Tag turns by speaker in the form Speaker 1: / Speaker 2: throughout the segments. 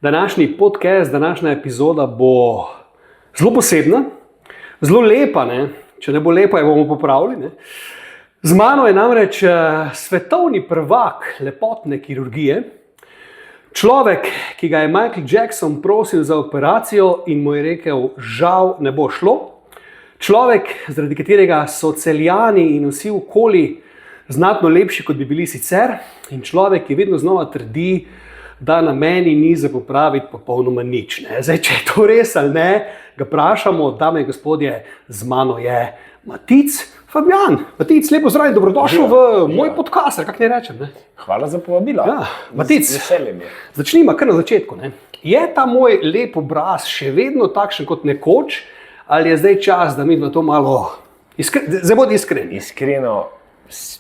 Speaker 1: Današnji podcast, današnja epizoda bo zelo posebna, zelo lepa. Ne? Če ne bo lepa, jo bomo popravili. Ne? Z mano je namreč svetovni prvak lepotne kirurgije, človek, ki ga je Michael Jackson prosil za operacijo in mu je rekel, žal ne bo šlo. Človek, zaradi katerega so Celjani in vsi okoli znatno lepši, kot bi bili sicer. In človek, ki vedno znova trdi, da na meni ni za popraviti popolnoma nič. Ne? Zdaj, če je to res ali ne, ga vprašamo, dame in gospodje, z mano je Matic Fabjan. Matic, lepo zdrav in dobrodošel v moj podcast, kako ne rečem. Ne?
Speaker 2: Hvala za povabilo.
Speaker 1: Ja, Matic, začnimo kar na začetku. Ne? Je ta moj lep obraz še vedno takšen kot nekoč, ali je zdaj čas, da mi to malo zdaj bodi iskreni?
Speaker 2: Iskreno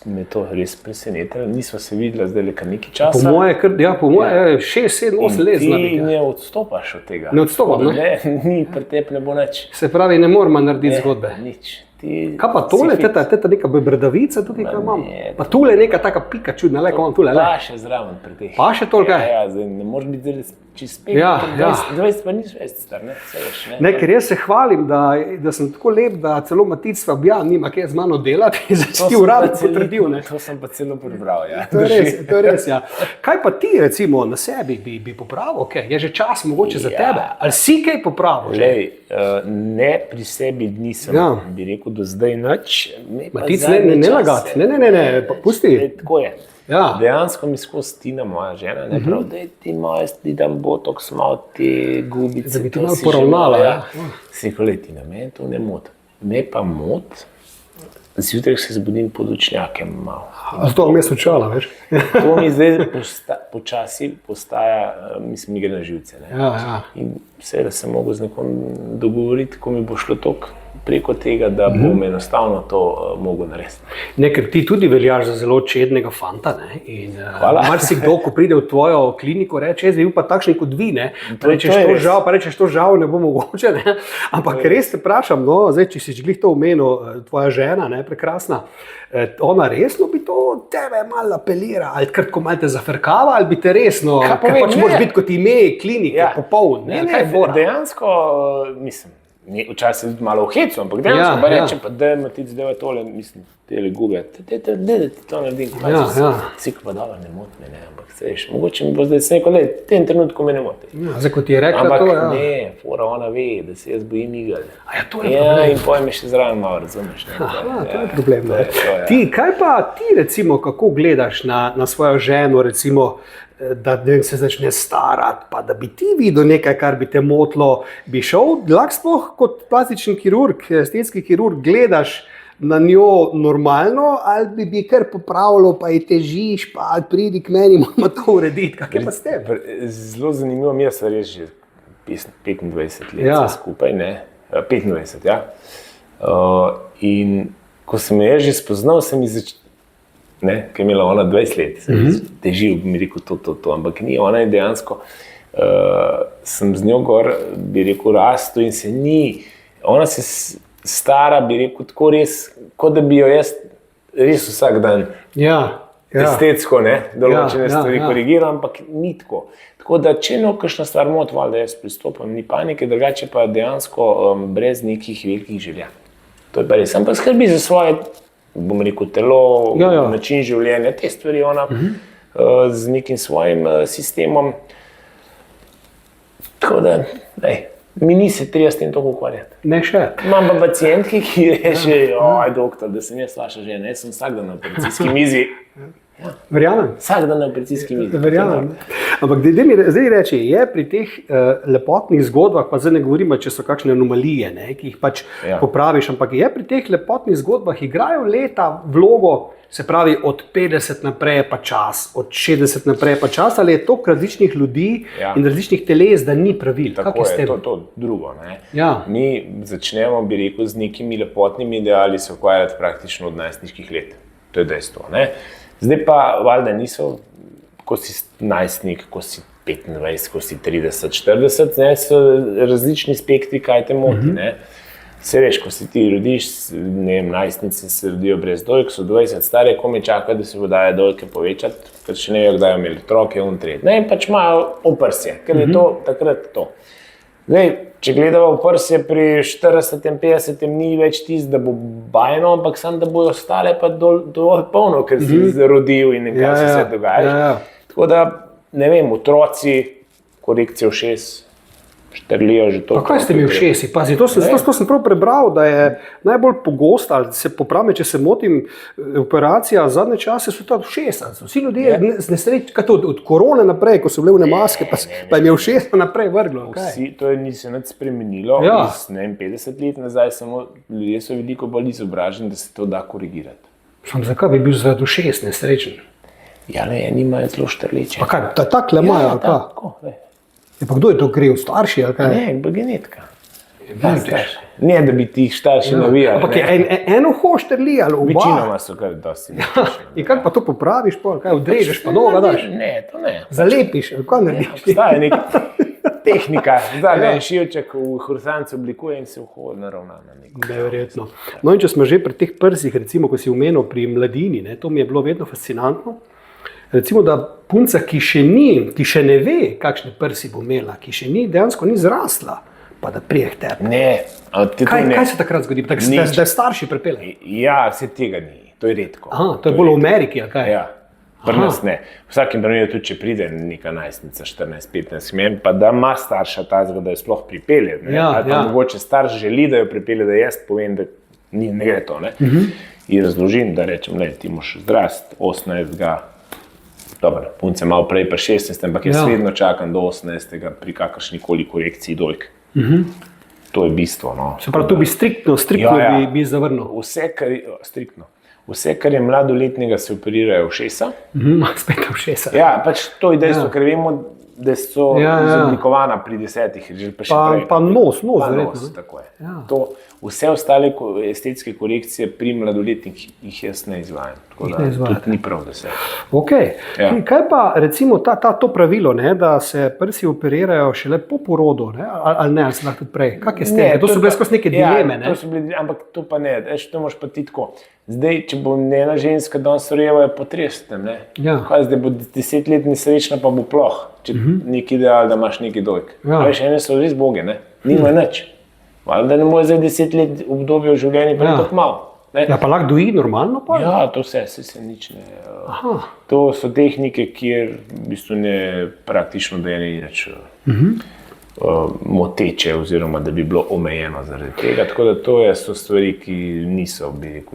Speaker 2: me to res presenetilo. Nismo se videli zdaj le kar nekaj časa.
Speaker 1: Po moje 6, 7, 8 let.
Speaker 2: Ti ne odstopaš od tega.
Speaker 1: Ne odstopam, ne?
Speaker 2: Ni pri tebi ne bo nič.
Speaker 1: Se pravi, ne moramo narediti zgodbe.
Speaker 2: Nič.
Speaker 1: Kaj pa tole, teta neka bradavica tudi, kaj imam? Pa tule neka taka pika čudna, le, ko imam tule, le.
Speaker 2: Pa še zraven pri teh.
Speaker 1: Pa še tolkaj?
Speaker 2: Ja, zdaj ne moreš biti čez 20 pa nič več star, ne?
Speaker 1: Ne, ker jaz se hvalim, da sem tako lep, da celo Matic Fabjan nima kaj z mano delati in začeti uradno potrdil, ne?
Speaker 2: To sem pa celo prebral, ja.
Speaker 1: To je res, ja. Kaj pa ti, recimo, na sebi bi popravil, kaj? Je že čas mogoče za tebe? Ali si kaj popravil?
Speaker 2: Lej, ne pri sebi nisem, bi rekel, do zdaj nič.
Speaker 1: Matic, ne lagati, ne, pusti.
Speaker 2: Tako je.
Speaker 1: Ja.
Speaker 2: Dejansko mi skozi Tina, moja žena, ne prav, da ti mojsti, da botoks malo te gubice.
Speaker 1: Da bi ti malo poravnala, ja.
Speaker 2: Si rekel, ti na meni to ne moti. Me pa moti, zjutraj se zbudim pod učnjakem malo.
Speaker 1: A to mi je slučala, veš?
Speaker 2: To mi zdaj počasi postaja, mislim, mi gre na živce. Ne?
Speaker 1: Ja.
Speaker 2: In seveda sem mogel z nekom dogovoriti, ko mi bo šlo toliko preko tega, da bom enostavno to mogel narediti.
Speaker 1: Ne, ker ti tudi veljaš za zelo čednega fanta, ne? In marsikdo, ko pride v tvojo kliniko, reče, jaz bi bil pa takšen kot vi, ne? Pa rečeš, to žal ne bo mogoče, ne? Ampak res te vprašam, no, zdaj, če si glih to omenil, tvoja žena, ne, prekrasna, ona resno bi to tebe malo apelira, ali kratko malo te zafrkava, ali bi te resno, ker pač moraš biti kot ime klinike, popoln, ne?
Speaker 2: Dejansko, mislim, včasih tudi malo v hecu, ampak dejansko pa rečem, pa da Matic zdaj tole, mislim, tele gube, da ti to naredim, si pa dobro ne moti me, ne, ampak seš, mogoče mi bo zdaj se neko, v tem trenutku me ne moti.
Speaker 1: Zdaj, kot ti je rekla
Speaker 2: ampak
Speaker 1: to, ja.
Speaker 2: Ne, fora ona ve, da se jaz bojim igel.
Speaker 1: To je problem.
Speaker 2: In pojem me še zraven malo, razumeš, ne.
Speaker 1: To je problem, ne. Ti, kaj pa ti, recimo, kako gledaš na svojo ženo, recimo, da se začne starati, pa da bi ti videl nekaj, kar bi te motilo, bi šel, lahko sploh kot plastični kirurg, estetski kirurg, gledaš na njo normalno, ali bi kar popravilo, pa ji težiš, pa pridi k meni, moramo to urediti. Kaj pa s tem?
Speaker 2: Zelo zanimivo, mi smo res že 25 let skupaj, ne? 25, ja. In ko sem jo že spoznal, sem ji ne, ker je imela ona 20 let, težil, bi mi rekel to, ampak ni, ona je dejansko, sem z njo gor, bi rekel, rastu in se ni, ona se stara, bi rekel, tako res, kot da bi jo jaz res vsak dan estetsko, ne, določene stvari korigiral, ampak ni tako. Tako da, če kakšna stvar moti, da jaz pristopam, ni panike, drugače pa dejansko brez nekih velikih želja. To je pa res, ampak skrbi za svoje, bom rekel, telo, način življenja, te stvari ona z nekim svojim sistemom. Tako da, mi ni se treba s tem toliko ukvarjati.
Speaker 1: Ne še.
Speaker 2: Imam pa pacientki, ki reče, doktor, da sem jaz vaša žena, jaz sem vsak dan na operacijski mizi.
Speaker 1: Verjamem.
Speaker 2: Vsak dan na operacijski mizi.
Speaker 1: Verjamem. Ampak zdaj reči, je pri teh lepotnih zgodbah, pa zdaj ne govorimo, če so kakšne anomalije, ne, ki jih pač popraviš, ampak je pri teh lepotnih zgodbah igrajo leta vlogo, se pravi od 50 naprej pa čas, od 60 naprej pa čas, ali je toliko različnih ljudi in različnih teles, da ni pravil?
Speaker 2: Tako je, to drugo. Ne. Mi začnemo, bi rekel, z nekimi lepotnimi ideali se ukvarjati praktično od najstniških let. To je dejstvo. Ne. Zdaj pa, valjda niso, ko si najstnik, ko si 25, ko si 30, 40, ne, so različni spektri, kaj te moti, ne. Se veš, ko si ti rodiš, ne vem, najstnice se rodijo brez dojk, so 20 stare, ko me čaka, da se bo daje dojke povečati, ker še ne vejo, kdaj imeli otroke, ne, in pač imajo oprsje, ker je to takrat to. Zdaj, če gledamo oprsje pri 40-50, ni več tisto, da bo bajno, ampak samo, da bojo ostale pa dovolj polno, ker si zarodil in kaj se dogaja. Tako da, ne vem, otroci, korekcijo ušes, štrlijo že to.
Speaker 1: Pa kaj ste mi ušesi? Pazi, to sem prav prebral, da je najbolj pogosta, ali se popravim, če se motim, operacija zadnje čase so ta ušesa. Vsi ljudje nesreč, kaj to od korone naprej, ko so bile vne maske, pa jim je ušesa naprej vrglo.
Speaker 2: Vsi, to ni se nič spremenilo, iz 50 let nazaj, samo ljudje so veliko bolj izobraženi, da se to da korigirati.
Speaker 1: Zakaj bi bil zaradi ušes nesrečen?
Speaker 2: Ja, ne, imajo zelo štrleče.
Speaker 1: Pa kaj, takle imajo, ali kaj?
Speaker 2: Tako,
Speaker 1: Pa kdo je to kriv? Starši ali kaj?
Speaker 2: Ne, pa genetika. Ne, da bi ti starši navijali.
Speaker 1: Ampak je eno uho štrli ali oba?
Speaker 2: Večinoma so kar dosti.
Speaker 1: In kako pa to popraviš, kaj odrežeš, pa noga daš?
Speaker 2: Ne, to ne.
Speaker 1: Zalepiš, ali kaj narediš?
Speaker 2: Obstaja neka tehnika, zdaj en šivček v hrustancu oblikuje in se uho naravna na neko.
Speaker 1: Neverjetno. No in če smo že pri teh prsih, recimo, ko si omenil pri mladini, to mi je bilo vedno fascinantno. Recimo, da punca, ki še ne ve, kakšne prsi bo imela, ki še dejansko ni zrasla, pa da prije k tebi.
Speaker 2: Ne.
Speaker 1: Kaj se takrat zgodi? Da je starši pripeljejo?
Speaker 2: Ja, vse tega ni. To je redko.
Speaker 1: Aha, to je bolj v Ameriki, ali kaj?
Speaker 2: Ja, pri nas ne. V vsakem primeru tudi, če pride neka najstnica, 14-15, pa da ima starša tazga, da jo sploh pripelje. Ali pa mogoče starš želi, da jo pripelje, da jaz povem, da ne gre to. In razložim, da rečem, ti moraš zrast 18. Dobro, punce malo prej pa 16, ampak jaz vedno čakam do 18. pri kakršnikoli korekciji dojk. To je bistvo.
Speaker 1: Se pravi, to bi striktno bi zavrnil?
Speaker 2: Vse, kar je mladoletnega, se operirajo ušesa.
Speaker 1: Spet ušesa.
Speaker 2: Ja, pač to je dejstvo, ker vemo, da so izoblikovana pri 10, že pa še prej.
Speaker 1: Pa nos, verjetno.
Speaker 2: Tako je. Vse ostale estetske korekcije pri mladoletnih jih jaz ne izvajam. Tako da tudi ni prav, da se.
Speaker 1: Ok. Kaj pa recimo to pravilo, da se prsi operirajo šele po porodu, ali ne, ali se lahko tudi prej? Kak je s tem? To so bile skozi neke dileme,
Speaker 2: to so bile, ampak to pa ne. To moraš pa ti tako. Zdaj, če bo ena ženska danes rojeva, je po 30, Kaj zdaj bo 10 let nesrečna, pa bo ploh. Če nek ideal, da imaš neki dojk. Veš, ene so res boge, nima nič. Da ne more zdaj 10 let obdobja v življenju, pa je tako malo.
Speaker 1: Ja, pa lahko doji normalno pa?
Speaker 2: Ja, to vse se nič ne. To so tehnike, kjer v bistvu ne praktično da je nič moteče oziroma da bi bilo omejeno zaradi tega. Tako da to so stvari, ki niso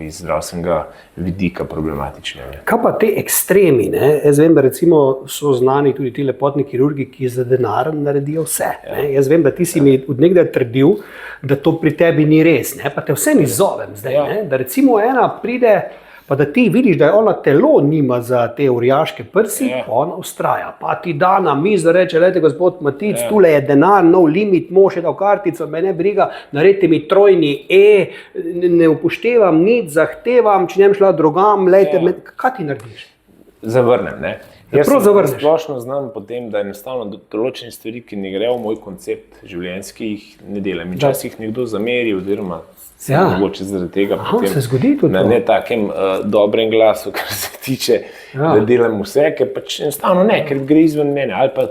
Speaker 2: iz zdravstvenega vidika problematične.
Speaker 1: Kaj pa te ekstremi? Jaz vem, da recimo so znani tudi ti lepotni kirurgi, ki za denar naredijo vse. Jaz vem, da ti si mi od nekdaj trdil, da to pri tebi ni res. Pa te vse izzovem zdaj. Da recimo ena pride, pa da ti vidiš, da je ona telo nima za te orjaške prsi, ona ustraja. Pa ti da na mizo reče, lejte gospod Matic, tule je denar, nov limit, mož je dal kartico, me ne briga, naredite mi trojni ne upoštevam nič, zahtevam, če nem šla drugam, lejte, kaj ti narediš?
Speaker 2: Zavrnem, Jaz splošno znam potem, da enostavno določene stvari, ki ne grejo v moj koncept življenjski, jih ne delam. Včasih nekdo zameri oziroma mogoče zaradi tega potem na ne takem dobrem glasu, kar se tiče, da delam vse, ker pač enostavno ne, ker gre izven mene, ali pa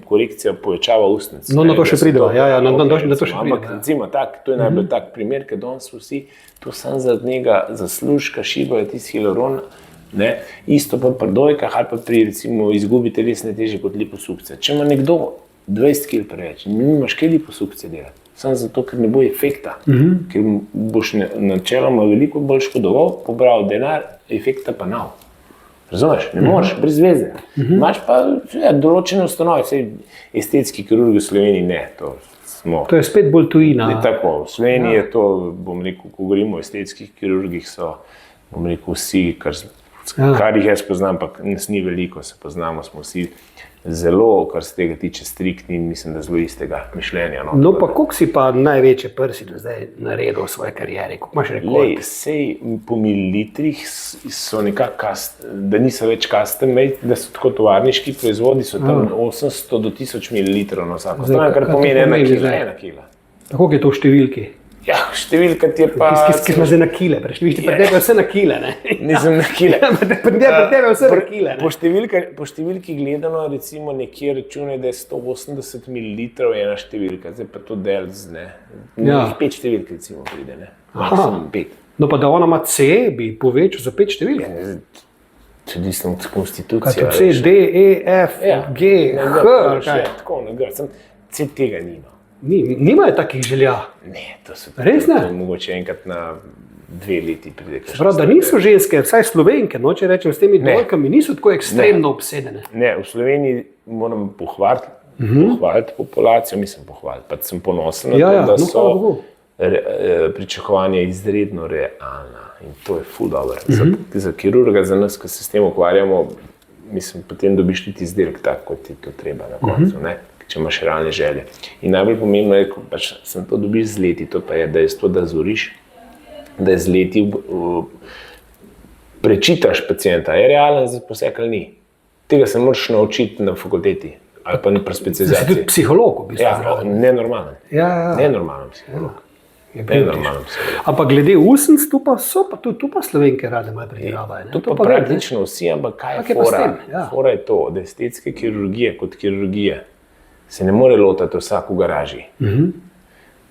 Speaker 2: korekcija povečava ustnic.
Speaker 1: No, na to še prideva, na to še prideva.
Speaker 2: Ampak recimo tak, to je najbolj tak primer, ker danes vsi to sam zaradi njega zaslužka šibajo tisti hialuron. Isto pa pri dojkah ali pa pri recimo izgubi telesne teže kot liposukcija. Če ima nekdo 20 kg preveč, nimaš kaj liposukcije delati. Samo zato, ker ne bo efekta, ker boš načeloma veliko bolj škodoval, pobral denar, efekta pa nav. Razumeš? Ne moreš, brez veze. Imaš pa določene ustanove, vse estetski kirurgi v Sloveniji ne. To
Speaker 1: je spet bolj tujina.
Speaker 2: Tako, v Sloveniji je to, bom rekel, ko govorimo o estetskih kirurgih, so, bom rekel, vsi, kar jih jaz poznam, pa nas ni veliko, se poznamo, smo vsi zelo, kar se tega tiče, striktni in mislim, da zelo istega mišljenja.
Speaker 1: No pa koliko si pa največje prsi do zdaj naredil v svoji karieri? Koliko imaš rekord?
Speaker 2: Sej po mililitrih so nekako, da niso več custom made, da so tako tovarniški proizvodi, so tam 800 do 1000 mililitrov na vsako stran, kar pomeni 1 kila.
Speaker 1: Koliko je to v številki?
Speaker 2: Ja, številka ti je pa...
Speaker 1: Ki smo zdaj na kile, prešli, pri tebi je vse na kile, ne?
Speaker 2: Nisem na kile.
Speaker 1: Pri tebi je vse na kile, ne?
Speaker 2: Po številki gledano, recimo nekje računaj, da je 180 ml ena številka, zdaj pa to delc, ne.
Speaker 1: Ja.
Speaker 2: 5 številk recimo pride, ne. Maksimum 5.
Speaker 1: No pa da ona ima C, bi povečal za 5 številk.
Speaker 2: Tudi sem konstitucija.
Speaker 1: Kaj to C, D, E, F, G, H, kaj?
Speaker 2: Tako, na G. C tega nima.
Speaker 1: Nimajo takih želja.
Speaker 2: Ne, to so
Speaker 1: Res ne?
Speaker 2: to mogoče enkrat na 2 leti pride.
Speaker 1: Prav, da niso ženske, vsaj Slovenke, no, če rečem s temi dvojkami, niso tako ekstremno obsedene.
Speaker 2: Ne, v Sloveniji moram pohvaliti populacijo, mislim pohvaliti, pa sem ponosen na to, da so pričakovanja izredno realna in to je ful dobro. Za kirurga, za nas, ki se s tem ukvarjamo, mislim, potem dobiš tudi izdelek tak, kot ti to treba na koncu, ne? Če imaš realne želje. In najbolj pomembno je, ko pač sem to dobiš z leti, to pa je dejstvo, da zoriš, da z leti prečitaš pacienta. Je realen za poseg ali ni? Tega se moraš naučiti na fakulteti ali pa pri specializaciji.
Speaker 1: Si tudi psiholog, v bistvu.
Speaker 2: Ja, nenormalen. Nenormalen psiholog.
Speaker 1: Ampak glede usnic, tu pa Slovenke rade malo pretiravajo.
Speaker 2: To pa praktično vsi, ampak kaj je fora? Fora je to, da estetske kirurgije kot kirurgije se ne more lotati vsak v garaži.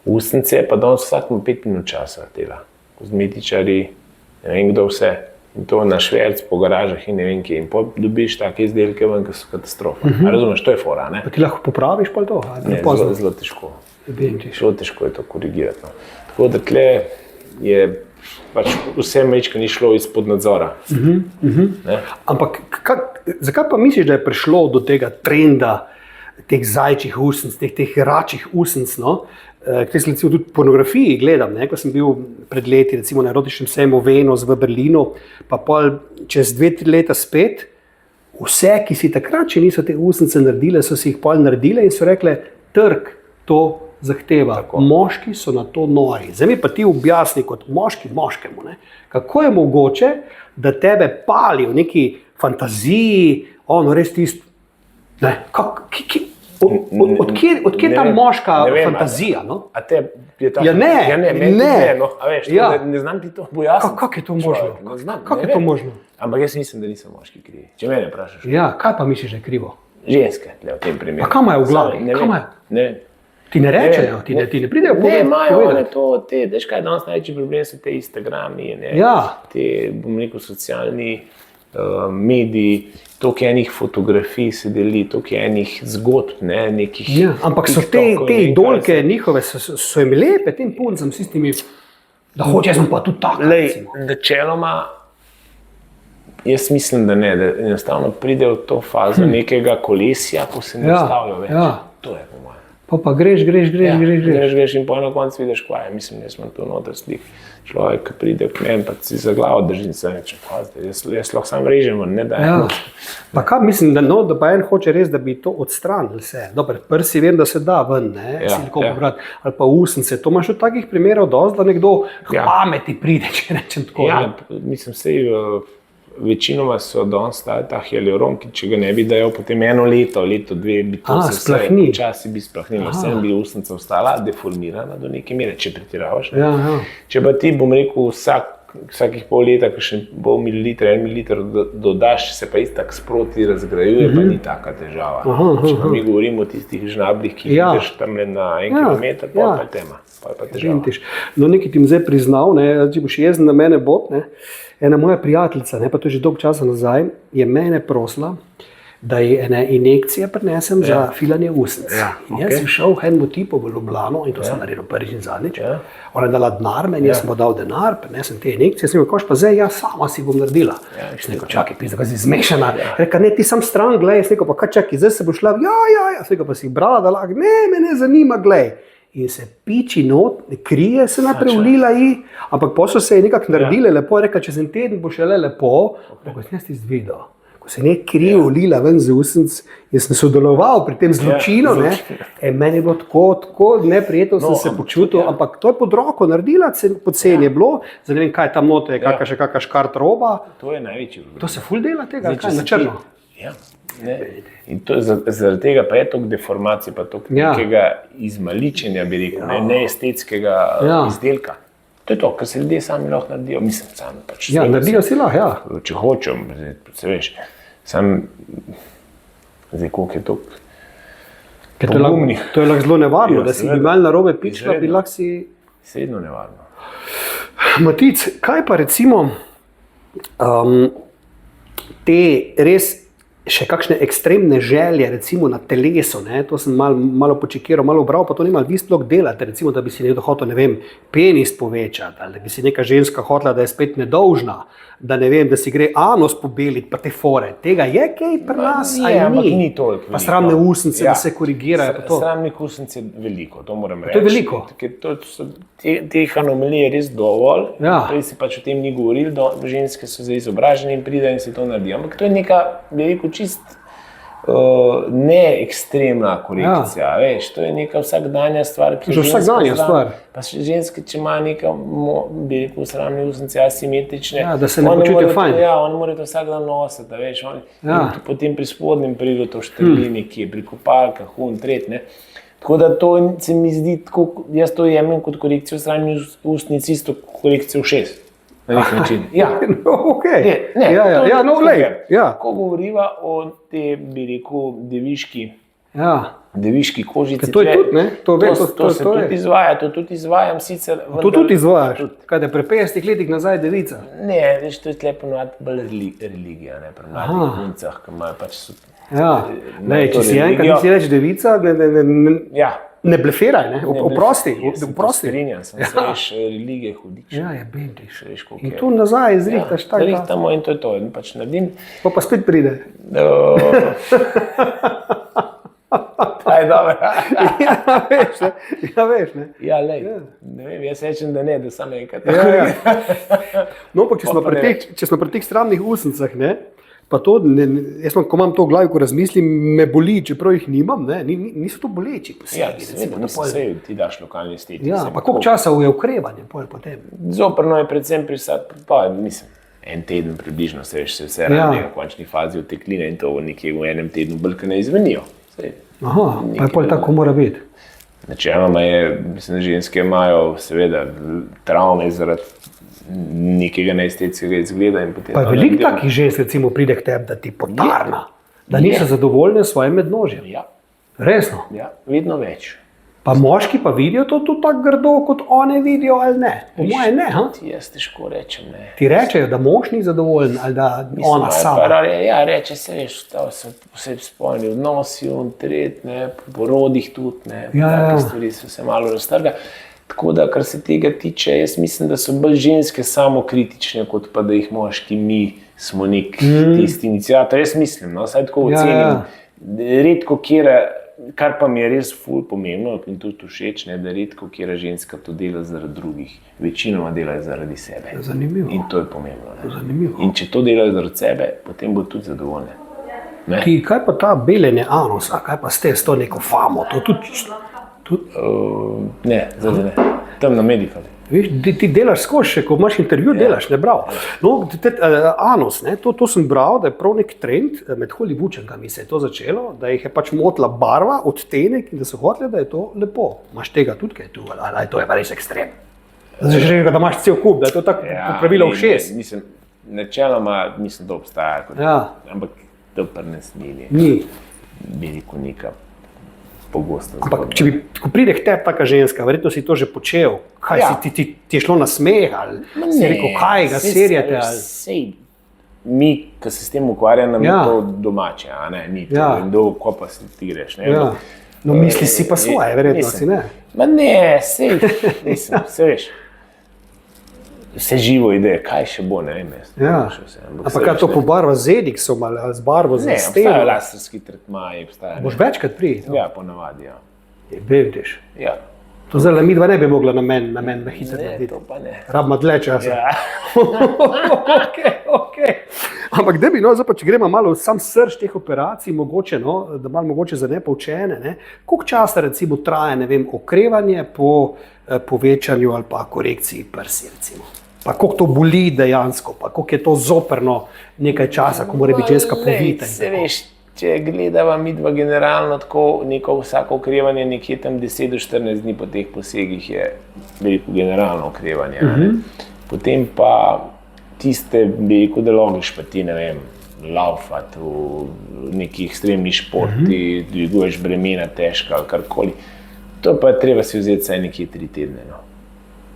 Speaker 2: Usnice pa danes vsak ima 5 minut časa dela. Kozmetičari, ne vem kdo vse. In to na šverc po garažah in ne vem kje. In dobiš take izdelke ven, ki so katastrofa. Razumeš, to je fora, ne?
Speaker 1: Pa ti lahko popraviš pa to?
Speaker 2: Ne, zelo težko. Zelo težko je to korigirati. No. Tako da tle je pač vse mečka ni šlo izpod nadzora.
Speaker 1: Ampak zakaj pa misliš, da je prišlo do tega trenda teh zajčjih usnic, teh račjih usnic, no? Kaj sem recimo tudi v pornografiji gledam, ne? Ko sem bil pred leti recimo na erotičnem sejmu Venus v Berlinu, pa pol čez 2-3 leta spet, vse, ki si takrat, če niso te usnice naredile, so si jih pol naredile in so rekle, trg to zahteva. Tako. Moški so na to nori. Zdaj mi pa ti objasni kot moški moškemu, ne? Kako je mogoče, da tebe pali v neki fantaziji, ono res tisto, odkje ta moška fantazija? No?
Speaker 2: A te je ta... Ne znam ti to pojasniti.
Speaker 1: Kako je to možno? Kako je to možno?
Speaker 2: Ampak jaz mislim, da niso moški krivi. Če mene vprašaš.
Speaker 1: Ja, kaj pa misliš, da je krivo?
Speaker 2: Ženske, v tem primeru.
Speaker 1: Pa kaj imajo v glavi? Ti ne rečejo, ti ne pridejo povedati.
Speaker 2: Ne, imajo one to, veš kaj, danes največji problem so te Instagrami, te, bom rekel, socialni mediji, toliko enih fotografij se deli, toliko enih zgodb, nekih...
Speaker 1: Ja, ampak so te idolke njihove, so jim lepe, tem puncem, s tistimi, da hoče, jaz sem pa tudi tak.
Speaker 2: Načeloma, jaz mislim, da ne, da enostavno pride v to fazo nekega kolesja, ko se ne ustavljajo več. To je po mojem.
Speaker 1: Pa greš
Speaker 2: in po na koncu vidiš, kaj je. Mislim, jaz imam tu noter slik. Človek, ki pride k meni, pa si za glavo drži in se reče, jaz lahko sam režem, ne da.
Speaker 1: Pa kaj mislim, da pa en hoče res, da bi to odstranili vse. Dobre, prsi vem, da se da ven, silikon pobrati, ali pa usnice. To imaš od takih primerov dosti, da nekdo pameti pride, če rečem tako.
Speaker 2: Ja, mislim, sej večinoma so danes ta hialuron, ki če ga ne bi dajal potem eno leto, dve, bi to se vse počasi bi splahnilo. Vsem bi usnica ostala deformirana do neke mere, če pretiravaš. Če pa ti, bom rekel, vsakih pol leta, kakšen pol mililiter, 1 mililiter dodaš, se pa istak sproti razgrajuje, pa ni taka težava. Če pa mi govorimo o tistih žnablih, ki jih vidiš tam na 1 kilometer, pa je tema, pa je pa težava.
Speaker 1: No, nekaj ti mi zdaj priznal, če boš jezen na mene bot, ena moja prijateljica, pa to je že dolgo časa nazaj, je mene prosila, da ji ene injekcije prinesem za filanje usnic. In jaz sem šel k enemu tipu v Ljubljano in to sem naredil prvič in zadnjič. Ona je dala denar, meni jaz sem mu dal denar, prinesem te injekcije, sem rekel, pa zdaj jaz sama si bom naredila. Sem rekel, čakaj, pizda, kaj si zmešana. Reka, ne, ti sam stran, glej, sem rekel, pa kaj čakaj, zdaj se bo šla, sem rekel, pa si brala, da lahko, ne, me ne zanima, glej. In se piči not, krije se naprej vlila ampak posel se je nekako naredile lepo, rekla, če sem teden bo šele lepo, ko sem jaz tisti videl, ko se je krije vlila ven z usnic, jaz sem sodeloval pri tem zločinu, meni je bilo tako neprijetno, sem se počutil, ampak to je pod roko naredila, poceni je bilo, zdaj ne vem, kaj tam noto je, kakšna škart roba.
Speaker 2: To je največji problem.
Speaker 1: To se ful dela tega, kaj na črno?
Speaker 2: Ja. Ne? In to, zaradi tega pa je toliko deformacije, pa toliko nekega izmaličenja, bi rekel, neestetskega izdelka. To je to, kar se ljudje sami lahko naredijo. Mislim, sami pač.
Speaker 1: Ja, naredijo si lahko,
Speaker 2: Če hočem, se veš, sam, zdaj koliko je to pogumnih.
Speaker 1: To je lahko zelo nevarno, da si bi malo narobe pičila, bi lahko si...
Speaker 2: Sredno nevarno.
Speaker 1: Matic, kaj pa recimo te res še kakšne ekstremne želje, recimo na telesu, ne? To sem malo počekiral, malo bral, pa to nima, vi sploh delate, recimo, da bi si nekdo hotel, ne vem, penis povečati, ali da bi si neka ženska hotela, da je spet nedolžna, da ne vem, da si gre anus pobeliti, pa te fore. Tega je kaj pri nas, ali ni?
Speaker 2: Ampak ni toliko.
Speaker 1: Pa sramne usnice, da se korigirajo.
Speaker 2: Sramnih usnic je veliko, to moram reči.
Speaker 1: To je veliko.
Speaker 2: Teh anomalij je res dovolj.
Speaker 1: Ja.
Speaker 2: Prej si pač o tem ni govoril, ženske so zdaj izobražene in pridejo in si to naredijo. Ampak to je neka, bi rekel, čist ne ekstremna korekcija, veš, to je neka vsakdanja stvar, ki pa ženske, če ima neka, bi rekel, sramne usnice asimetrične,
Speaker 1: da se ne počutijo fajn.
Speaker 2: Ja, oni morajo to vsak dan nositi, veš, potem pri spodnjem pridu to štrlini, ki je pri kopalkah, tret, ne. Tako da to se mi zdi, jaz to jemljem kot korekcijo sramnih usnic, isto korekcijo ušes. Na nek način. Ja.
Speaker 1: Okay.
Speaker 2: Ko govoriva o te, bi rekel, deviški kožici,
Speaker 1: to je tudi, ne?
Speaker 2: To se tudi izvaja, to tudi izvajam sicer.
Speaker 1: To tudi izvajaš? Kaj da pri 50 letih nazaj devica?
Speaker 2: Ne, veš, to je tle ponovati bolj religija, ne, pri mladih puncah, ki imajo pač
Speaker 1: če si enkrat nisi reči devica, ne blefiraj, ne? Oprosti.
Speaker 2: Strinjam sem, se veš, religije hudič.
Speaker 1: Ja, je bendiš. In tu nazaj zrihtaš tako.
Speaker 2: Zrihtamo in to je to, in pač naredim.
Speaker 1: Pa spet pride.
Speaker 2: Ta je dobra.
Speaker 1: Ja, veš, ne?
Speaker 2: Ja, lej, ne vem, jaz rečem, da ne, da samo enkrat.
Speaker 1: No, pa če smo pri teh sramnih usnicah, ne? Pa to, jaz ko imam to v glavi, ko razmislim, me boli, čeprav jih nimam, ne? Niso to boleči posebej.
Speaker 2: Ja, seveda, ti daš lokalni estetik.
Speaker 1: Ja, pa koliko časa je ukrevanje potem?
Speaker 2: Zoprno je predvsem mislim, en teden približno, se veš, se vse radi v končni fazi otekline in to nekje v enem tednu bolj ne izvenijo.
Speaker 1: Aha, pa je pol tako mora biti.
Speaker 2: Načeloma mislim, ženske imajo seveda travme zaradi nekega neestetskega izgleda.
Speaker 1: Pa je veliko takih žensk, recimo, pride k tebi, da ti potarna, da niso zadovoljne s svojim mednožjem.
Speaker 2: Ja.
Speaker 1: Resno?
Speaker 2: Ja, vedno več.
Speaker 1: Pa moški pa vidijo to tudi tako grdo, kot one vidijo, ali ne? Po moje ne,
Speaker 2: Jaz težko rečem, ne.
Speaker 1: Ti rečejo, da mož ni zadovoljen, ali da ona sama?
Speaker 2: Ja, reče se, veš, to so posebej spolni odnosi, tret, ne, po porodih tudi, ne, take stvari se malo raztrga. Tako da, kar se tega tiče, jaz mislim, da so bolj ženske samokritične, kot pa da jih moški, mi smo nek tisti iniciator. Jaz mislim, saj tako ocenim. Redko kjera, kar pa mi je res ful pomembno in tudi všeč, da redko kjera ženska to dela zaradi drugih. Večinoma delajo zaradi sebe.
Speaker 1: Zanimivo.
Speaker 2: In to je pomembno.
Speaker 1: Zanimivo.
Speaker 2: In če to delajo zaradi sebe, potem bo tudi zadovoljne.
Speaker 1: Kaj pa ta beljenje anusa, kaj pa ste s to neko famo? To tudi...
Speaker 2: Ne, zdaj ne. Tam na medikali.
Speaker 1: Veš, ti delaš skozi, ko imaš intervju, delaš, ne bral. No, anus, ne, to sem bral, da je prav nek trend med Hollywoodčankami se je to začelo, da jih je pač motila barva, odtenek in da so hoteli, da je to lepo. Imaš tega tudi, kaj je tu, ali to je pa res ekstrem. Zdaj že rekel, da imaš cel kup, da je to tako popravilo v šest.
Speaker 2: Načeloma mislim, da obstaja, ampak to pa ne smeli.
Speaker 1: Ni.
Speaker 2: Bi rekel neka pogosta.
Speaker 1: Ampak, ko pride k tebi taka ženska, verjetno si to že počel, kaj ti je šlo na smeh, ali si rekel, kaj ga serjate?
Speaker 2: Sej, mi, ki se s tem ukvarjamo, nam je to domače, a ne, ni to, in dolgo, ko pa si ti greš, ne?
Speaker 1: No, misli si pa svoje, verjetno si, ne?
Speaker 2: Ma ne, sej, nisem, se veš. Vse živo ideje, kaj še bo, ne vem jaz.
Speaker 1: Ampak kaj to pobarva z Ediksom ali z barvo za steno?
Speaker 2: Ne, obstajajo laserski tretmaji, obstajajo.
Speaker 1: Boš večkrat priti?
Speaker 2: Ja, ponavadi, ja.
Speaker 1: Vidiš.
Speaker 2: Ja.
Speaker 1: To zdaj midva ne bi mogla na meni hitro narediti.
Speaker 2: Ne, to pa ne.
Speaker 1: Rabima dlje časa.
Speaker 2: Ja.
Speaker 1: Okay. Ampak da bi, zdaj pa če gremo malo sam srž teh operacij, mogoče, da malo mogoče za nepoučene, koliko časa recimo traja, ne vem, okrevanje po povečanju ali pa korekciji prsi, recimo? Pa koliko to boli dejansko, pa koliko je to zoprno nekaj časa, ko mora biti ženska povita.
Speaker 2: Se veš, če gledava midva generalno tako neko vsako okrevanje, nekje tam 10 do 14 dni po teh posegih je veliko generalno okrevanje. Potem pa tiste, bi rekel, da logiš pa ti, ne vem, laufati v neki ekstremni športi, dviguješ bremena težka ali karkoli. To pa treba si vzeti vsaj nekje 3 tedne. No.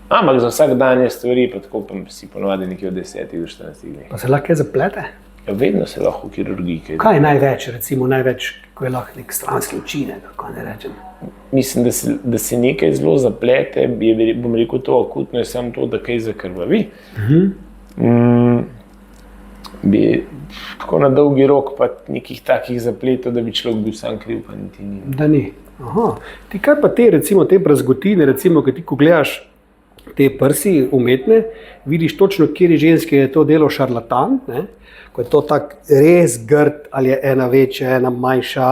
Speaker 2: Ampak za vsak dan je stvari, pa tako pa si ponovadi nekje od 10 do 14 dni.
Speaker 1: Pa se lahko kaj zaplete?
Speaker 2: Ja, vedno se lahko v kirurgiji.
Speaker 1: Kaj je največ, recimo največ, ko je lahko nek stranski učinek, kako ne rečem?
Speaker 2: Mislim, da se nekaj zelo zaplete, bom rekel to akutno, je samo to, da kaj zakrvavi. Bi tako na dolgi rok pa nekih takih zapletov, da bi človek bil sam kriv, pa niti ni.
Speaker 1: Da ni. Aha. Ti kaj pa te, recimo, te brazgotine, recimo, ko ti ko gledaš te prsi umetne, vidiš točno, kjer ženske je to delo šarlatan, ne? Ko je to tak res grd, ali je ena večja, ena manjša,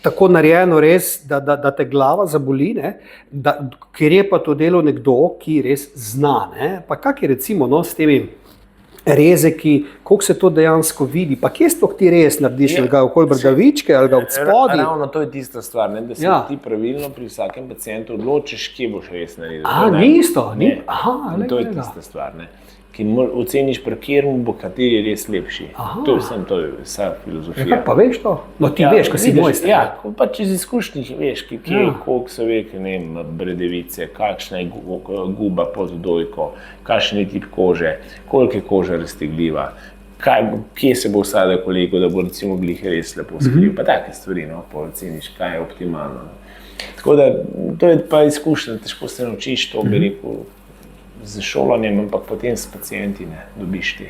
Speaker 1: tako narejeno res, da te glava zaboli, ne? Ker je pa to delo nekdo, ki res zna. Ne? Pa kak je recimo s temi rezeki, koliko se to dejansko vidi, pa kje sploh ti res narediš, ali ga okoli bradavičke, ali ga od spodaj?
Speaker 2: Ravno to je tista stvar, ne? Da se ti pravilno pri vsakem pacientu odločiš, kje boš res naredil.
Speaker 1: Ni isto?
Speaker 2: To je tista stvar, ne? Ki oceniš, pri katerem bo kateri res lepši. To je vsa filozofija.
Speaker 1: Ja, pa veš to? No ti veš, ko si mojster.
Speaker 2: Ja, pa čez izkušnjih veš, koliko so veke, ne vem, bredevice, kakšna je guba pod dojko, kakšen je tip kože, koliko je koža raztegljiva, kje se bo vsada kolego, da bo recimo glih res lepo skril, pa take stvari, no, pa oceniš, kaj je optimalno. Tako da, to je pa izkušnja, težko se naučiš, to bi rekel, z šolanjem, ampak potem s pacienti ne dobiš ti.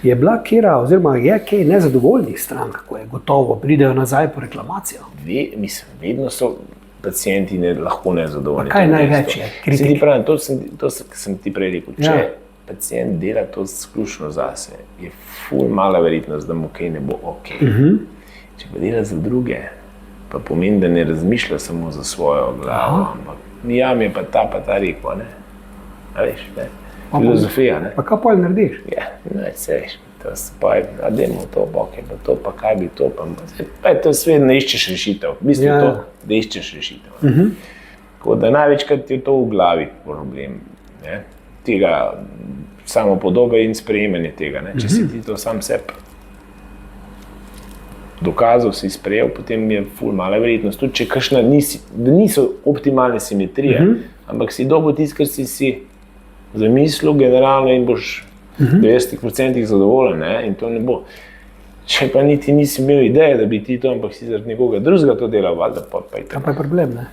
Speaker 1: Je bila kjera, oziroma je kaj nezadovoljnih strank, ko je gotovo, pridejo nazaj po reklamacijo?
Speaker 2: Mislim, vedno so pacienti lahko nezadovoljni.
Speaker 1: Pa kaj največ je? Kritik?
Speaker 2: To sem ti prej rekel. Če pacient dela to izključno zase, je ful mala verjetnost, da mu kaj ne bo ok. Če pa dela za druge, pa pomeni, da ne razmišlja samo za svojo glavo, ampak ja, mi je pa ta rekel, ne? A veš, ne? Filozofija, ne?
Speaker 1: Pa kaj pol narediš?
Speaker 2: Ja, ne, se veš, to se pa je, a dajmo to, ok, pa to, pa kaj bi to, pa je to svet, ne iščeš rešitev, v bistvu to, da iščeš rešitev. Tako da največkrat je to v glavi problem, ne? Tega samopodobe in sprejemanje tega, ne? Če si ti to sam sebi dokazal, si sprejel, potem je ful mala verjetnost, tudi če kakšna da niso optimalne simetrije, ampak si dobil tisto, kar si zamislil generalno in boš 90% zadovoljen, ne? In to ne bo. Če pa niti nisi imel ideje, da bi ti to, ampak si zaradi nekoga drugega to delal, valjda pa je tako.
Speaker 1: Pa je problem, ne?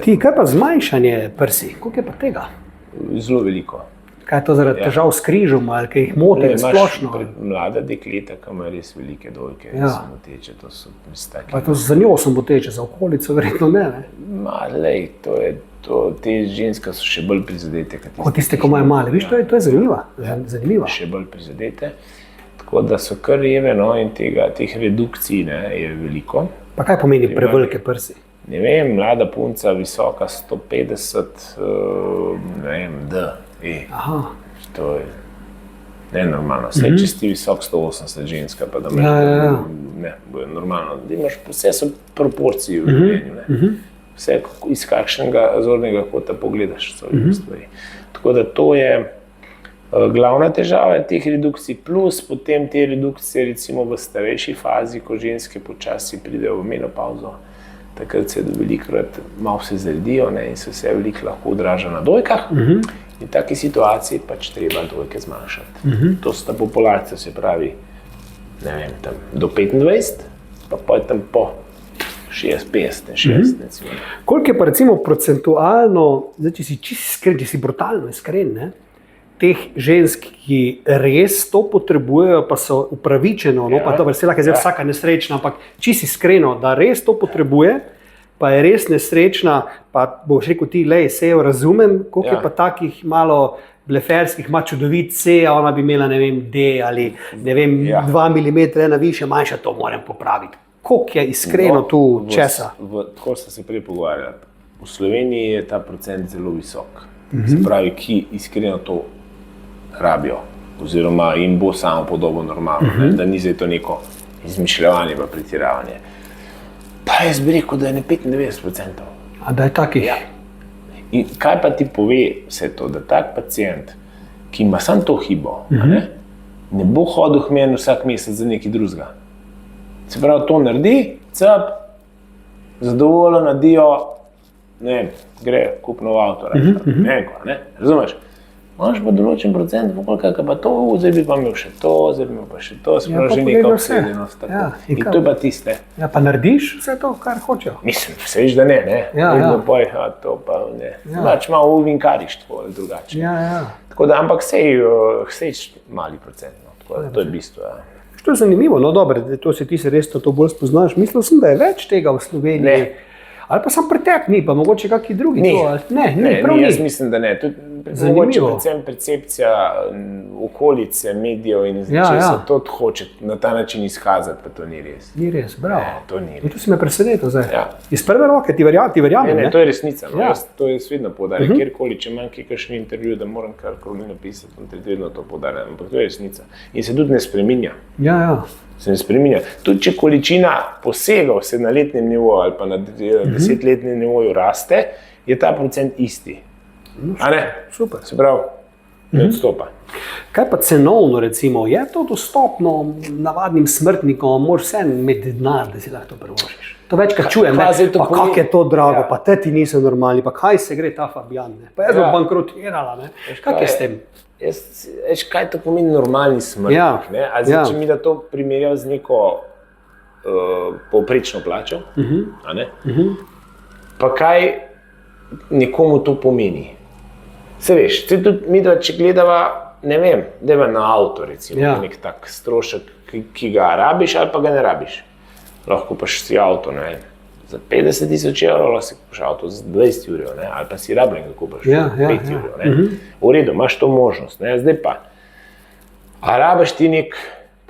Speaker 1: Ti, kaj pa zmanjšanje prsi? Koliko je pa tega?
Speaker 2: Zelo veliko.
Speaker 1: Kaj je to zaradi težav s križom, ali kaj jih moti splošno?
Speaker 2: Mlada dekleta, ki ima res velike dojke, se moteče, to so taki.
Speaker 1: Pa to za njo so moteče, za okolico verjetno ne?
Speaker 2: Lej, te ženske so še bolj prizadete.
Speaker 1: Kot tiste, ko imajo male, viš, to je zanimivo.
Speaker 2: Še bolj prizadete, tako da so kar reve, no, in teh redukcij, ne, je veliko.
Speaker 1: Pa kaj pomeni prevelike prsi?
Speaker 2: Ne vem, mlada punca, visoka 150, ne vem, to je nenormalno. Vse, če si visok 180 ženska, pa da ne, bo je normalno. Vse so proporcije v življenju, ne. Vse, iz kakšnega zornega kota pogledaš, so stvari. Tako da to je glavna težava teh redukcij, plus potem te redukcije recimo v starejši fazi, ko ženske počasi pridejo v menopauzo, takrat se velikokrat malo se zaredijo, ne, in se vse veliko lahko odraža na dojkah. In v taki situaciji pač treba dojke zmanjšati. To sta populacija, se pravi, ne vem, tam do 25, pa je tam po 50, recimo.
Speaker 1: Koliko je pa recimo procentualno, zdaj, če si čisto iskren, če si brutalno iskren, ne, teh žensk, ki res to potrebujejo, pa so upravičeno, no, pa to vesela, ker je vsaka nesrečna, ampak čisto iskreno, da res to potrebuje, pa je res nesrečna, pa boš rekel ti, lej, se jo razumem, koliko je pa takih malo bleferskih, ima čudovit C, a ona bi imela, ne vem, D ali, ne vem, 2 mm ena više, manjša, to moram popraviti. Koliko je iskreno tu česa?
Speaker 2: Tako ste se prej pogovarjali. V Sloveniji je ta procent zelo visok. Se pravi, ki iskreno to rabijo, oziroma jim bo samo podobo normalno, da ni zdaj to neko izmišljevanje pa pretiravanje. Pa jaz bi rekel, da je ne 95%.
Speaker 1: A da je takih?
Speaker 2: Ja. In kaj pa ti pove vse to, da tak pacient, ki ima samo to hibo, ne bo hodil k meni vsak mesec za nekaj drugega. Se pravi, to naredi, cep, zadovoljen, nadijo, ne vem, gre kup nov avto, razumeš? Imaš pa določen procent, koliko pa to, zdaj bi pa imel še to, zdaj bi imel pa še to, se pravi, že neka obsedenost. In to je pa tiste.
Speaker 1: Ja, pa narediš vse to, kar hočejo?
Speaker 2: Mislim, se viš, da ne, ne? Poj, to pa ne. Pač malo uvinkariš tako ali drugače. Tako da, ampak sej mali procent, tako da to je bistvo,
Speaker 1: To je zanimivo, no dobro, to si ti se res to bolj spoznaš. Mislil sem, da je več tega v Sloveniji. Ali pa sam pretek ni, pa mogoče kakšni drugi.
Speaker 2: Ne, jaz mislim, da ne. Mogoče predvsem percepcija okolice, medijev in če se to hoče na ta način izkazati, pa to ni res.
Speaker 1: Ni res, bravo.
Speaker 2: Ne, to ni res.
Speaker 1: In tu si me presenetil zdaj. Iz prve roke ti verjamem.
Speaker 2: Ne, to je resnica. To je vedno poudarjam. Kjerkoli, če imam kakšen intervju, da moram karkoli napisati, vedno to poudarjam. Ampak to je resnica. In se tudi ne spreminja. Se ne spreminja. Tudi če količina posegov se na letnem nivoju ali pa na 10-letnem nivoju raste, je ta procent isti. A ne?
Speaker 1: Super.
Speaker 2: Se pravi, ne odstopa.
Speaker 1: Kaj pa cenovno recimo? Je to dostopno navadnim smrtnikom? Moraš vse imeti denar, da si lahko to privoščiš. To večkrat čujem, pa kako je to drago, pa te ti niso normalni, pa kaj se gre ta Fabijan, pa jaz bom bankrotirala, kak je s tem?
Speaker 2: Kaj to pomeni normalni smrtnik? Če mi da to primerjal z neko povprečno plačo, pa kaj nekomu to pomeni? Se veš, če gledava, ne vem, deva na avto recimo, nek tak strošek, ki ga rabiš ali pa ga ne rabiš. Lahko paš si avto, ne vem, za 50.000 evrov, lahko si kupaš avto za 20 evrov, ali pa si rabljen ga kupaš za 5 evrov. V redu, imaš to možnost. Zdaj pa, a rabiš ti nek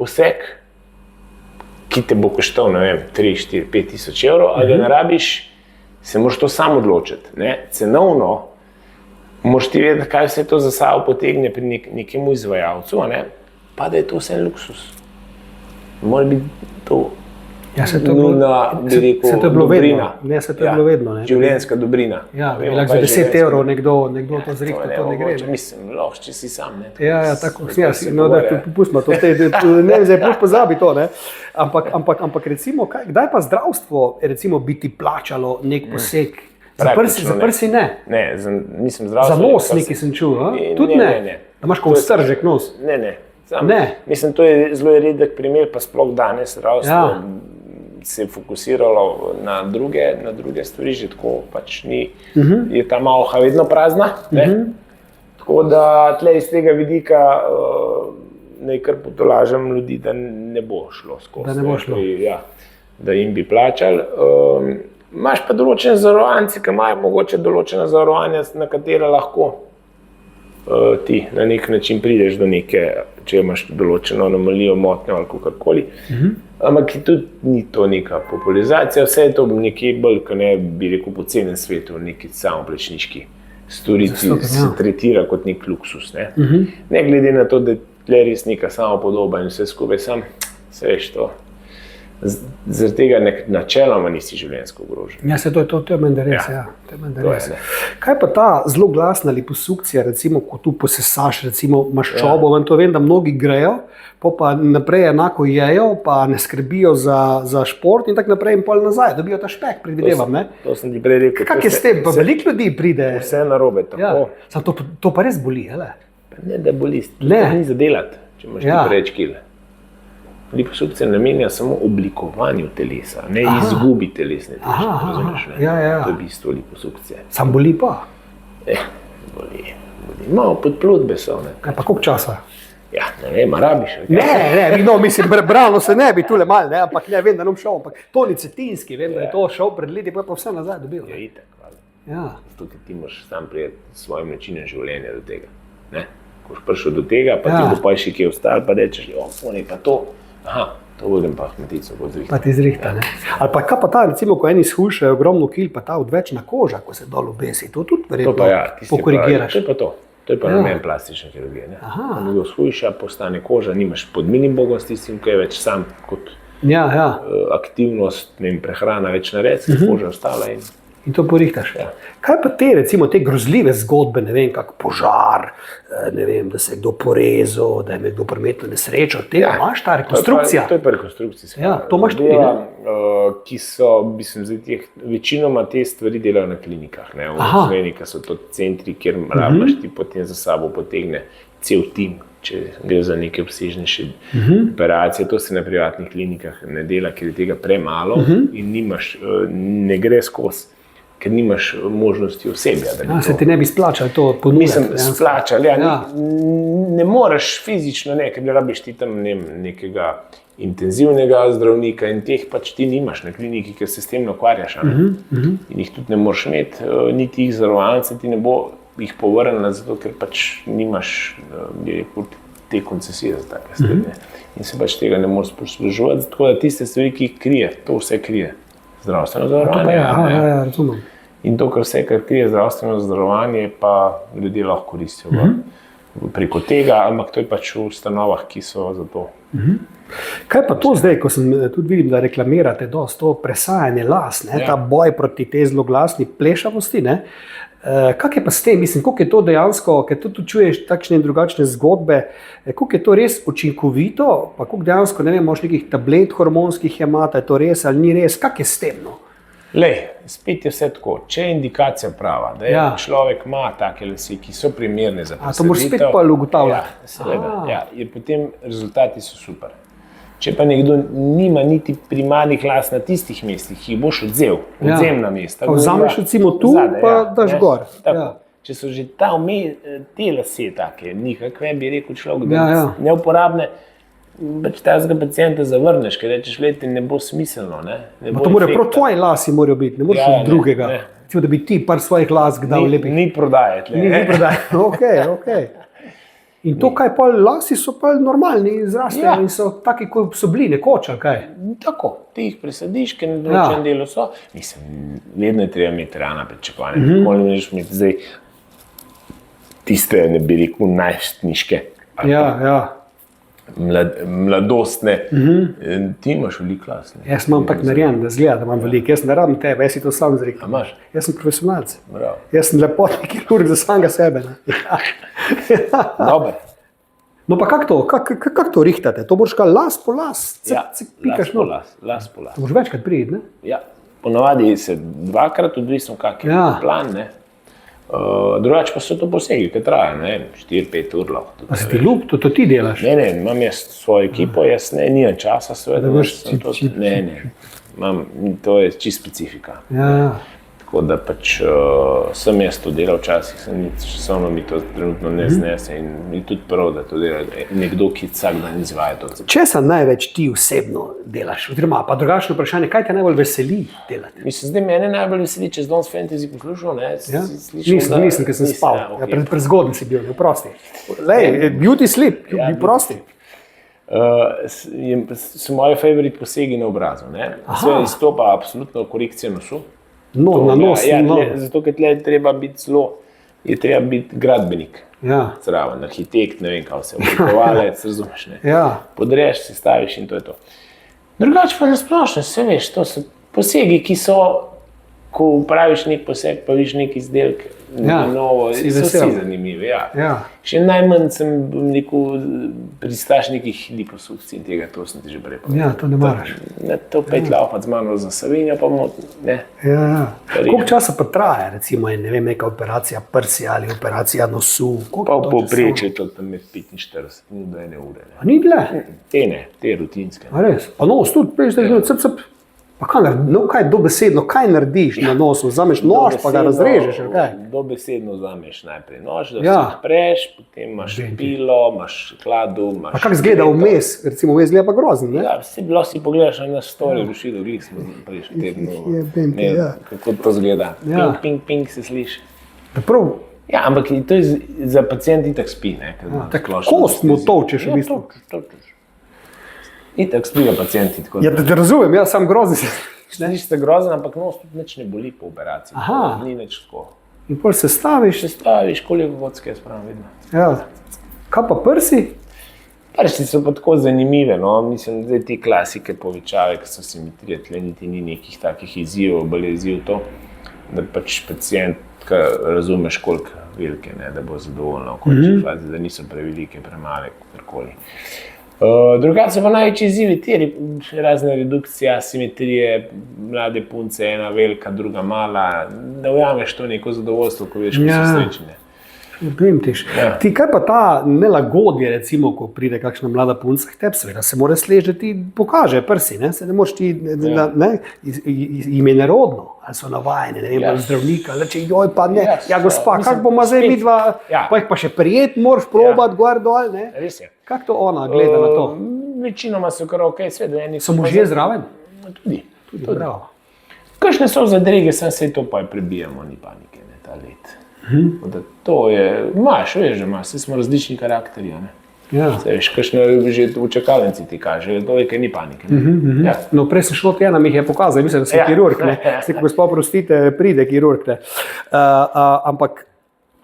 Speaker 2: poseg, ki te bo koštal, ne vem, 3, 4, 5.000 evrov, ali ga ne rabiš, se moraš to sam odločiti. Cenovno moraš ti vedeti, kaj vse to za sabo potegne pri nekemu izvajalcu, pa da je to vse luksus. Mora biti to nujna, bi rekel, dobrina.
Speaker 1: Se to je bilo vedno.
Speaker 2: Življenjska dobrina.
Speaker 1: Za 10 evrov nekdo to zrihta, to ne gre.
Speaker 2: Mislim, lahko, če si sam.
Speaker 1: Tako, pustimo to, ne zdaj puš pozabi to. Ampak recimo, kdaj pa zdravstvo recimo bi ti plačalo nek poseg? Za prsi ne?
Speaker 2: Ne, mislim zdravstvo.
Speaker 1: Za nos nekaj sem čul, tudi ne? Da imaš kot stržek nos?
Speaker 2: Ne. Mislim, to je zelo redek primer, pa sploh danes zdravstvo se je fokusiralo na druge stvari, že tako pač ni, je ta malha vedno prazna. Tako da tle iz tega vidika naj kar potolažem ljudi, da ne bo šlo skozi.
Speaker 1: Da ne bo šlo.
Speaker 2: Da jim bi plačali. Imaš pa določene zavarovalnice, ki imajo mogoče določena zavarovanja, na katere lahko ti na nek način prideš do neke, če imaš določeno anomalijo, motnjo ali kakorkoli. Ampak tudi ni to neka populizacija, vse je to nekje bolj, ko ne bi rekel po celem svetu, neki samoplačniški storitvi se tretira kot nek luksus. Ne glede na to, da je res neka samopodoba in vse skupaj sam, se veš to. Zaradi tega načeloma nisi življenjsko ogrožen.
Speaker 1: To je menda res. Kaj pa ta zelo glasna liposukcija, recimo, ko tu posesaš, recimo, maščobo, to vem, da mnogi grejo, pa naprej enako jejo, pa ne skrbijo za šport in tako naprej in pol nazaj, dobijo ta špek, predvidevam.
Speaker 2: To sem ti prej rekel.
Speaker 1: Kak je s tem? Pa veliko ljudi pride.
Speaker 2: Vse narobe, tako.
Speaker 1: To pa res boli, hele?
Speaker 2: Ne, da boli, to ni za delati, če imaš ti preveč kil. Liposukcija namenja samo oblikovanju telesa, ne izgubi telesne težave. To je bistvo liposukcije.
Speaker 1: Sam boli pa?
Speaker 2: Boli. Malo podplodbe so.
Speaker 1: Pa koliko časa?
Speaker 2: Ne vem, rabiš.
Speaker 1: Mislim, brano se ne bi tule malo, ampak ne, vem, da nam šel, ampak Toni Cetinski, vem, da je to šel pred leti, pa je pa vse nazaj dobil.
Speaker 2: Itak, zato ti moraš sam prijeti s svojim načinom življenja do tega. Ko si prišel do tega, pa ti bo pa še kje ostal, pa rečeš, oni pa to. To budem pa kmetico bo zrihta.
Speaker 1: Pa ti zrihta, ne? Ali pa kaj pa ta, recimo, ko eni shujšajo ogromno kil, pa ta odvečna koža, ko se dol obesi, to tudi verjetno pokorigiraš.
Speaker 2: To je pa to. To je pa namen plastične kirurgije. Nekdo shujša, postane koža, nimaš pod minibogom s tistim, ko je več sam kot aktivnost, ne vem, prehrana več naredi, koža ostala
Speaker 1: in to porihtaš.
Speaker 2: Ja.
Speaker 1: Kaj pa recimo te grozljive zgodbe, ne vem, kak požar, ne vem, da se je kdo porezal, da je kdo prometno nesrečo, tega imaš ta rekonstrukcija?
Speaker 2: To je pa rekonstrukcija.
Speaker 1: Ja, to imaš tudi, ne?
Speaker 2: Ki so, večinoma te stvari delajo na klinikah, ne? V Sloveniji, ki so to centri, kjer rabiš ti potem za sabo potegne cel tim, če gre za neke obsežnejše operacije. To se na privatnih klinikah ne dela, ker je tega premalo in ne gre skozi. Ker nimaš možnosti osebja.
Speaker 1: Se ti ne bi splačali to ponuditi?
Speaker 2: Mislim, splačali, ne moreš fizično, ker rabiš ti tam nekega intenzivnega zdravnika in teh pač ti nimaš na kliniki, ker se s tem ne ukvarjaš. In jih tudi ne moreš imeti, niti jih zavarovalnice ti ne bo jih povrnila, zato ker pač nimaš te koncesije za take stvari. In se pač tega ne moreš posluževati, tako da tiste stvari, ki jih krije, to vse krije zdravstveno zavarovanje.
Speaker 1: Razumem.
Speaker 2: In to, kar krije zdravstveno zavarovanje, pa ljudje lahko koristijo preko tega, ampak to je pač v ustanovah, ki so za to.
Speaker 1: Kaj pa to zdaj, ko sem tudi vidim, da reklamirate to presajanje las, ta boj proti tej zloglasni plešavosti, kak je pa s tem, mislim, koliko je to dejansko, ker tudi čuješ takšne in drugačne zgodbe, koliko je to res učinkovito, pa koliko dejansko, ne vem, možeš nekih tablet hormonskih jemati, je to res ali ni res, kak je s tem?
Speaker 2: Spet je vse tako, če je indikacija prava, da človek ima take lase, ki so primerne za presaditev.
Speaker 1: To moraš spet pa ugotavljati.
Speaker 2: Seveda, potem rezultati so super. Če pa nekdo nima niti primarnih las na tistih mestih, ki jih boš odzemna mesta.
Speaker 1: Vzameš recimo tu, pa daš gor.
Speaker 2: Če so že te lase take, nikakve, bi rekel človek, da neuporabne, pač tazga pacijenta zavrneš, ker rečeš, ne bo smiselno.
Speaker 1: To morajo prav tvoji lasi morajo biti, ne moraš od drugega. Da bi ti par svojih las dal lepih.
Speaker 2: Ni prodajati.
Speaker 1: Ni prodajati, okej. In to, kaj pa lasi so pa normalni, zrastejo in so taki, kot so bili nekoč, ali kaj?
Speaker 2: Tako, ti jih presadiš, ker na določenem delu so. Mislim, vedno je treba imeti realna pričakovanja. Nikoli ne moreš imeti zdaj tiste, ne bi rekel, najstniške. Mladostne. Ti imaš veliko las.
Speaker 1: Jaz imam tak narejen, da zgleda, da imam veliko. Jaz ne rabim tebe, jaz si to sam zrekel.
Speaker 2: Imaš?
Speaker 1: Jaz sem profesionalc. Jaz sem lepotni kirurg za samega sebe.
Speaker 2: Dobar.
Speaker 1: No pa kako to rihtate? To boš kaj las po las?
Speaker 2: Las po las.
Speaker 1: To boš večkrat priti, ne?
Speaker 2: Ja, ponavadi se dvakrat, odvisno kak je plan, ne? Drugače pa so to posegi, ki trajajo, 4-5 ur lahko.
Speaker 1: A si ti ljub, to ti delaš?
Speaker 2: Ne, imam jaz svojo ekipo, jaz nimam časa seveda. To je čisto specifika. Tako da pač sem jaz to delal včasih, samo mi to trenutno ne znese in je tudi prav, da to dela nekdo, ki vsak dan izvaja to.
Speaker 1: Česa največ ti osebno delaš? Oziroma, pa drugačno vprašanje, kaj te najbolj veseli delati?
Speaker 2: Mislim, zdaj mene najbolj veseli, če Danes Fantasy poslušal, ne?
Speaker 1: Nisem, ker sem spal. Prezgodn si bil, ne prosti. Beauty sleep, bi prosti.
Speaker 2: So moji favorite posegi na obrazu. Sve izstopa absolutno korekcija nosu.
Speaker 1: Na nos.
Speaker 2: Zato, ker je treba biti gradbenik. Zraven, arhitekt, ne vem kaj vse, oblikovalec, razumeš, ne. Podreš, si staviš in to je to. Drugače pa nasplošno, vse veš, to so posegi, ki so, ko upraviš nek poseg, pa viš nek izdelek, novo, so vsi zanimivi. Še najmanj sem pristaš nekih liposukcij in tega, to sem ti že prej povedal.
Speaker 1: To ne maraš.
Speaker 2: To pet laufat z mano za Savinjo, pa ne.
Speaker 1: Koliko časa pa traja, recimo, ne vem, neka operacija prsi ali operacija nosu?
Speaker 2: Pa v povprečju je to tam med 45 minut do 1 ure.
Speaker 1: A ni bile?
Speaker 2: Te rutinske.
Speaker 1: A res? Pa nos tudi, prej zdaj cep. Pa kaj dobesedno, kaj narediš na nosu? Vzameš nož, pa ga razrežeš?
Speaker 2: Dobesedno vzameš najprej nož, da se odpreš, potem imaš pilo, imaš kladu.
Speaker 1: Pa kako izgleda vmes? Recimo vmes izgleda pa grozno, ne?
Speaker 2: Ja, si pogledaš na story, rušilo, glih smo prejšnji teden. Kako to izgleda? Ping, se sliši. Ja, ampak to je za pacijent itak spi, ne?
Speaker 1: Kost mu tolčeš v bistvu.
Speaker 2: Itak spijo pacijenti.
Speaker 1: Ja, da razumem, ja, sam grozen se.
Speaker 2: Sliši se grozen, ampak nos tudi nič ne boli po operaciji. Ni nič tako.
Speaker 1: In potem se staviš?
Speaker 2: Se staviš, koliko vodske jaz pravim vidno.
Speaker 1: Ja. Kaj pa prsi?
Speaker 2: Prsti so pa tako zanimive, no? Mislim, da te klasike povečave, ki so simetrije, tle niti ni nekih takih izzivov, bolj je izziv to, da pač pacientka razumeš koliko velike, ne, da bo zadovoljna v končni fazi, da niso prevelike, premale, kakorkoli. Drugače pa največji izzivi te razne redukcije, asimetrije, mlade punce, ena velika, druga mala, da ujameš to neko zadovoljstvo, ko veš, ko so srečne.
Speaker 1: Ti, kaj pa ta nelagodje, recimo, ko pride kakšna mlada punca k tebi, seveda se mora sleči, da ti pokaže prsi, ne? Se ne moreš ti, jim je nerodno, ali so navajeni, ne vem, zdravnika, reče, joj pa ne, gospa, kako bomo zdaj midva, pa jih pa še prijet moraš probati gor dol, ne?
Speaker 2: Res je.
Speaker 1: Kako to ona gleda na to?
Speaker 2: Večinoma so kar okej, sveda enih.
Speaker 1: So možje zraven?
Speaker 2: Tudi.
Speaker 1: Bravo.
Speaker 2: Kakšne so zadrege, sem se to pa prebijamo, ni panike, ne, ta let. To je, imaš, veš, že imaš, vsi smo različni karakterji, ne?
Speaker 1: Ja.
Speaker 2: Veš, kakšne že v čakalnici ti kaže, to je, kaj ni panike. Ja.
Speaker 1: No, prej sem šel od ena, mi jih je pokazal, mislim, da sem kirurg, ne? Se, gospod, prostite, pride kirurg, ne? Ampak,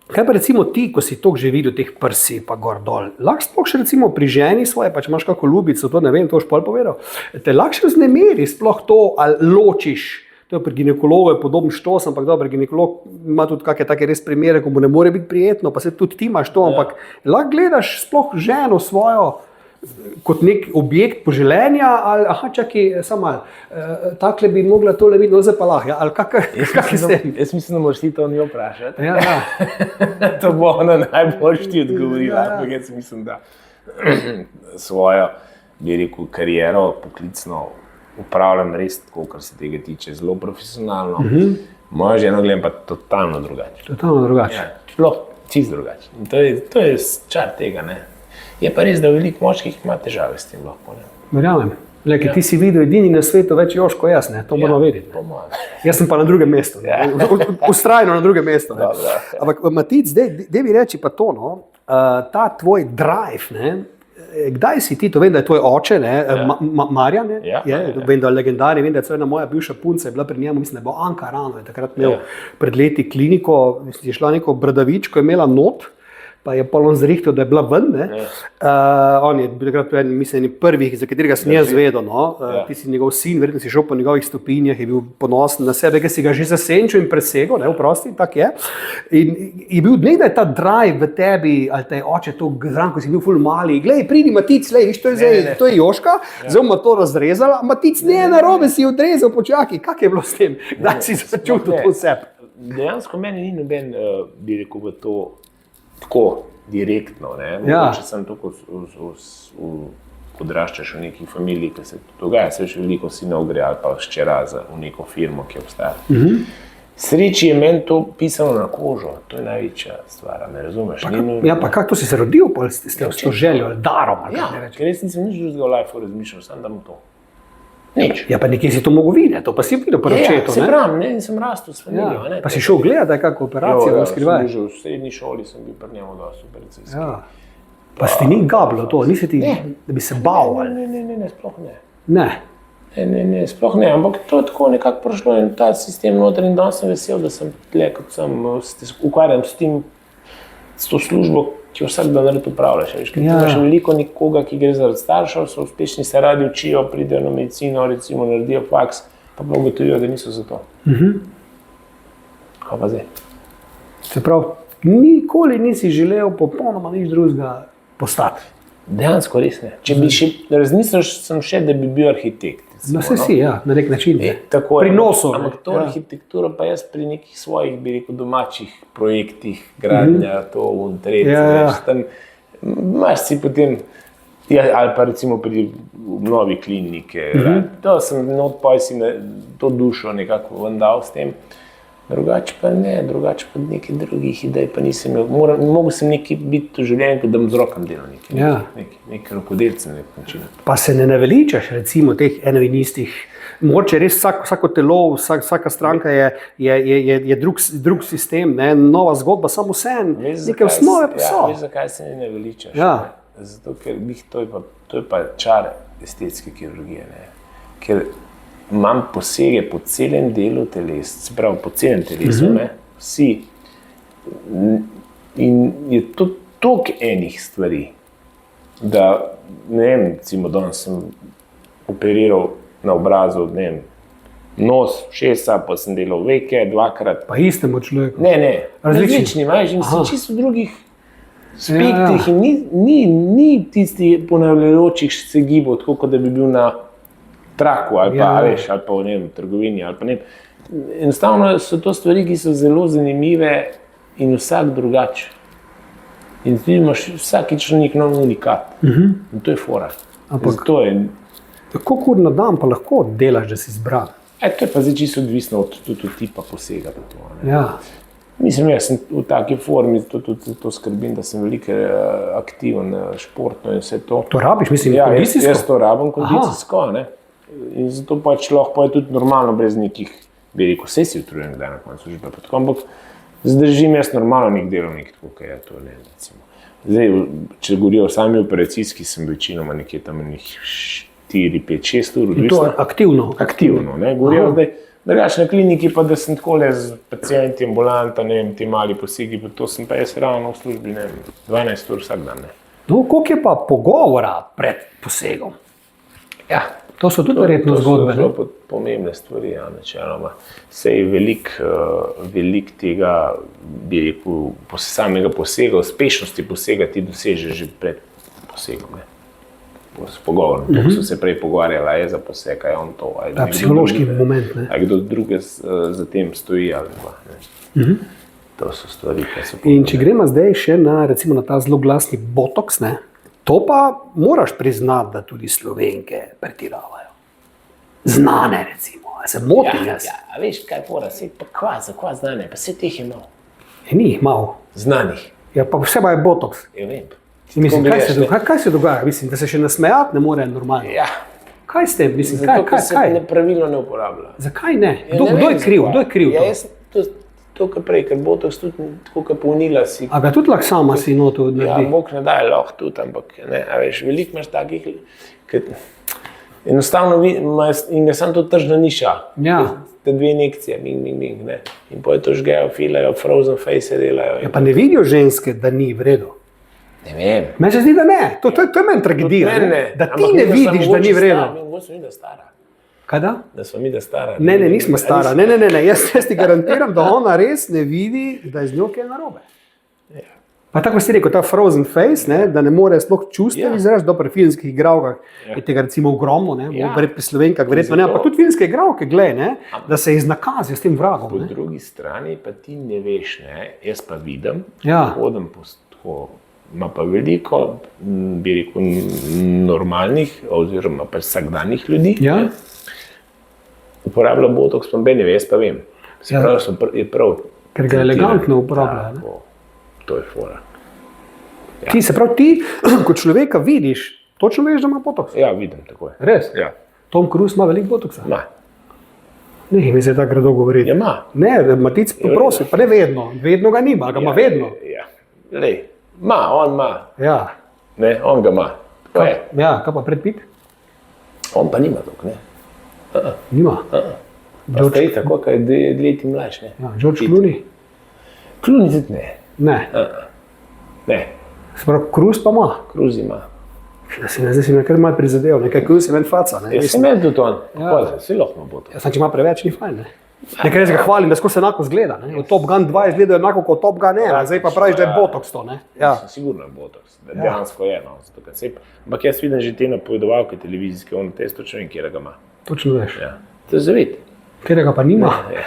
Speaker 1: kaj pa recimo ti, ko si toliko že videl teh prsi pa gor dol, lahko sploh še recimo pri ženi svoje, pa če imaš kako ljubico, to ne vem, to boš pol povedal, te lahko še vznemeri sploh to, ali ločiš. To je pri ginekologu je podoben štos, ampak dobro, ginekolog ima tudi kakšne take res primere, ko mu ne more biti prijetno, pa se tudi ti imaš to, ampak lahko gledaš sploh ženo svojo kot nek objekt poželenja, ali čakaj, samo malo, takle bi mogla tole videti, no zdaj pa lahko, ali kak je s tem?
Speaker 2: Jaz mislim, da moraš ti to njo vprašati.
Speaker 1: Ja.
Speaker 2: To bo ona najboljš ti odgovorila, ampak jaz mislim, da svojo, bi rekel, kariero poklicno upravljam res tako, kar se tega tiče, zelo profesionalno. Moja žena gledam pa totalno drugače.
Speaker 1: Totalno drugače.
Speaker 2: Ja, sploh čisto drugače. In to je čar tega, ne. Je pa res, da veliko moških ima težave s tem lahko, ne.
Speaker 1: Verjamem. Ker ti si videl edini na svetu več Joško jaz, ne, to moramo vedeti. Jaz sem pa na drugem mestu, ustrajno na drugem mestu. Ampak Matic, daj mi reči pa to, no, ta tvoj drive, ne, kdaj si ti, to vem, da je tvoj oče, ne, Marjan, vem, da je legendarni, vem, da je celo ena moja bivša punca je bila pri njemu, mislim, da je bil Anka Rano, je takrat imel pred leti kliniko, je šla neko bradavičko, je imela not, pa je polon zrihtel, da je bila ven, ne. On je bil takrat mislim, prvih, za katerega sem jaz zvedel, no. Ti si njegov sin, verjetno si šel po njegovih stopinjah, je bil ponosen na sebe, ker si ga že zasenčil in presegel, ne, vprosti, tak je. In je bil nekdaj ta drive v tebi, ali te oče to zran, ko si bil ful mali, glej, pridi Matic, lej, viš, to je Joška, zdaj bomo to razrezala, Matic, ne, narobe si odrezal, počakaj, kak je bilo s tem, kdaj si začutil to vseb?
Speaker 2: Dejansko meni ni noben, bi rekel, v to tako direktno, ne. Mogoče sem tako odraščaš v neki familiji, ki se dogaja, se še veliko sinov gre ali pa hčera v neko firmo, ki obstaja. Sreči je meni to pisano na kožo, to je največja stvar, me razumeš?
Speaker 1: Pa kako to si se rodil, s to željo ali darom?
Speaker 2: Ja, ker res nisem nič drugega v lifeu razmišljal, samo da mu to. Nič.
Speaker 1: Ja, pa nekje si to mogo videti, to pa si videl po očetu,
Speaker 2: ne? Se pravim, nisem rastel s familijo, ne?
Speaker 1: Pa si šel gledati, kako operacijo da skrivaj?
Speaker 2: Že v srednji šoli sem bil pri njemu dosti operacijski.
Speaker 1: Ja. Pa si ti ni gablo to, nisi ti, da bi se bal?
Speaker 2: Ne, sploh ne.
Speaker 1: Ne?
Speaker 2: Ne, sploh ne, ampak to je tako nekako prišlo in ta sistem noter in danes sem vesel, da sem tle, kot sem ukvarjam s tem, s to službo, ki jo vsak dan rad upravljaš. Ker imaš veliko nekoga, ki gre zaradi staršev, so uspešni, se radi učijo, pridejo na medicino, recimo naredijo faks, pa ugotovijo, da niso za to. Kaj pa zdaj?
Speaker 1: Se pravi, nikoli nisi želel popolnoma nič drugega postati.
Speaker 2: Dejansko res ne. Če bi še razmislil, sem še, da bi bil arhitekt.
Speaker 1: No, se si, ja, na nek način.
Speaker 2: Pri nosu. Ampak to arhitekturo pa jaz pri nekih svojih, bi rekel, domačih projektih, gradnja, to v tretje, imaš si potem, ali pa recimo pri novi klinike, to sem pa si to dušo nekako ven dal s tem. Drugače pa ne, drugače pa nekaj drugih idej pa nisem imel. Mogel sem nekaj biti v življenju, da bom z rokam delal nekaj rokodelce na nek način.
Speaker 1: Pa se ne naveličaš recimo teh eno in istih, mogoče res vsako telo, vsaka stranka je drug sistem, ne, nova zgodba, samo vsem, neke osnove pa so.
Speaker 2: Veš, zakaj se ne naveličaš? Zato, ker to je pa čar estetske kirurgije, ne, ker imam posege po celem delu telesa, se pravi po celem telesu, ne, vsi. In je to toliko enih stvari, da ne vem, recimo danes sem operiral na obrazu, ne vem, nos, šesa, pa sem delal veke, dvakrat.
Speaker 1: Pa istemu človeku.
Speaker 2: Ne,
Speaker 1: Različni.
Speaker 2: imaš in si čisto v drugih spektrih in ni tisti ponavljajočih se gibov, tako kot da bi bil na traku ali pa, veš, ali pa ne vem, v trgovini ali pa ne vem. Enostavno so to stvari, ki so zelo zanimive in vsak drugače. In ti imaš vsakič nek nov unikat. In to je fora.
Speaker 1: Ampak
Speaker 2: to je,
Speaker 1: koliko ur na dan pa lahko delaš, da si zbran?
Speaker 2: to je pa zdaj čisto odvisno tudi od tipa posega. Pa to, ne.
Speaker 1: Ja.
Speaker 2: Mislim, jaz sem v taki formi, tudi to skrbim, da sem veliko aktiven športno in vse to.
Speaker 1: To rabiš, mislim,
Speaker 2: Ja,
Speaker 1: kondicijsko?
Speaker 2: jaz to rabim kondicijsko, ne. In zato pač lahko je tudi normalno, brez nekih, bi rekel, vse si utrujen, kdaj na koncu že pa tako, ampak zdržim jaz normalno nek delovnik, tako kot je to, ne, recimo. Zdaj, če govorijo o sami operacijski, sem večinoma nekje tam 4, 5, 6 ur,
Speaker 1: In to je aktivno?
Speaker 2: aktivno, ne, govorijo zdaj, drugače na kliniki pa, da sem takole z pacienti, ambulanta, ne vem, ti mali posegi, pa to sem pa jaz ravno v službi, ne vem, 12 ur vsak dan, ne.
Speaker 1: No, koliko je pa pogovora pred posegom?
Speaker 2: Ja.
Speaker 1: To so tudi verjetno zgodbe.
Speaker 2: To so zelo pomembne stvari, ja, načeloma. Sej veliko tega, bi rekel, samega posega, uspešnosti posega ti doseže že pred posegom. Ne. S pogovorom. To so se prej pogovarjali, je za poseg, je on to.
Speaker 1: Ta psihološki moment. Ne.
Speaker 2: A kdo druge za tem stoji ali pa. Ne. To so stvari, ki so pomembne.
Speaker 1: In če gremo zdaj še na, recimo, na ta zelo glasni botoks, ne, to pa moraš priznati, da tudi Slovenke pretiravajo. Znane, recimo. A se motim jaz?
Speaker 2: A veš, kaj fora, sej pa kva znane, pa vse teh je malo.
Speaker 1: Ni jih malo.
Speaker 2: Znanih.
Speaker 1: Ja, pa vse pa je botoks.
Speaker 2: Ja, vem.
Speaker 1: Mislim,
Speaker 2: Tako
Speaker 1: kaj se dogaja? Mislim, da se še nasmejati ne more normalno.
Speaker 2: Ja.
Speaker 1: Kaj s tem? Mislim,
Speaker 2: Zato, ker se
Speaker 1: kaj?
Speaker 2: nepravilno ne uporablja.
Speaker 1: Zakaj ne?
Speaker 2: Ja,
Speaker 1: Kdo
Speaker 2: ne
Speaker 1: je
Speaker 2: vem,
Speaker 1: kriv?
Speaker 2: zakaj.
Speaker 1: Kdo je kriv?
Speaker 2: Ja,
Speaker 1: to?
Speaker 2: jaz to, kar prej, ker botoks tudi tako, kot polnila si.
Speaker 1: A ga tudi lahko sama si noto
Speaker 2: Ja,
Speaker 1: naredi?
Speaker 2: Bog ne daje, lahko tudi, ampak ne, a veš, veliko imaš takih, ki enostavno in ga samo to tržna niša.
Speaker 1: Ja.
Speaker 2: Te dve injekcije, ming, ne. In potem to žgejo, filajo, frozen face delajo.
Speaker 1: Ja, pa ne vidijo ženske, da ni v redu.
Speaker 2: Ne vem.
Speaker 1: Meni se zdi, da ne. To je meni tragedija.
Speaker 2: Meni
Speaker 1: Ne?
Speaker 2: ne.
Speaker 1: Da ti
Speaker 2: Ampak
Speaker 1: ne
Speaker 2: mi,
Speaker 1: vidiš, da ni v redu.
Speaker 2: Mi smo mi, da stara.
Speaker 1: Kaj da?
Speaker 2: Da smo mi, da stara.
Speaker 1: Ne, nismo stara. Ne. Jaz ti garantiram, da ona res ne vidi, da je z njo kaj narobe.
Speaker 2: Ja.
Speaker 1: Pa tako si rekel, ta frozen face, ne, da ne more sploh čustev izražati, da pri filmskih igralkah je tega recimo ogromno, ne, pri Slovenkah verjetno ne, ampak tudi filmske igralke, glej, ne, da se iznakazijo s tem vragom.
Speaker 2: Po
Speaker 1: Ne.
Speaker 2: drugi strani pa ti ne veš, ne, jaz pa vidim,
Speaker 1: Ja.
Speaker 2: hodim po tako, ima pa veliko, bi rekel, normalnih oziroma pa vsakdanjih ljudi,
Speaker 1: Ja.
Speaker 2: ne, uporablja botoks, pa ne ve, jaz pa vem. Se
Speaker 1: Ja.
Speaker 2: pravi, je prav.
Speaker 1: Ker ga elegantno uporablja, ne.
Speaker 2: To je fora.
Speaker 1: Ti, se pravi, ti, kot človeka vidiš, točno veš, da ima botoks.
Speaker 2: Ja, vidim tako je.
Speaker 1: Res?
Speaker 2: Ja,
Speaker 1: Tom Cruise ima veliko botoksa.
Speaker 2: ima.
Speaker 1: Ne, mi se tako grdo govoriti.
Speaker 2: Ja, ima.
Speaker 1: Ne, Matic poprosi, pa ne vedno. Vedno ga nima, ga ima vedno.
Speaker 2: Ja, lej, on ima,
Speaker 1: Ja.
Speaker 2: ne, on ga ima. Tako je.
Speaker 1: Ja, kaj pa predpit?
Speaker 2: On pa nima toliko, ne.
Speaker 1: Nima.
Speaker 2: Pa stoji tako, kaj je 2 leti mlajši, ne.
Speaker 1: Ja, George Clooney?
Speaker 2: Clooney tudi ne.
Speaker 1: Ne.
Speaker 2: Ne,
Speaker 1: Se pravi, Cruise pa ima.
Speaker 2: Cruise ima.
Speaker 1: Zdaj si me kar malo prizadeval, nekaj Cruise je meni faca. Ne?
Speaker 2: Jaz sem imel tudi on,
Speaker 1: Ja.
Speaker 2: vsi lahko ima botox.
Speaker 1: Ja, če ima preveč, ni fajn. Ne? Nekaj res ga hvalim, da skozi enako zgleda. Ne? Od Top Gun 2 izgleda enako kot Top Gun 1, zdaj pa praviš, da je botox to. Ne? Ja.
Speaker 2: Sigurno je botox, da dejansko je. No, zato, ker ampak jaz vidim že te napovedovalke televizijske, on test točno vem, kjer ga ima.
Speaker 1: Točno veš.
Speaker 2: Ja. To je zavet.
Speaker 1: Katerega pa nima,
Speaker 2: Ja.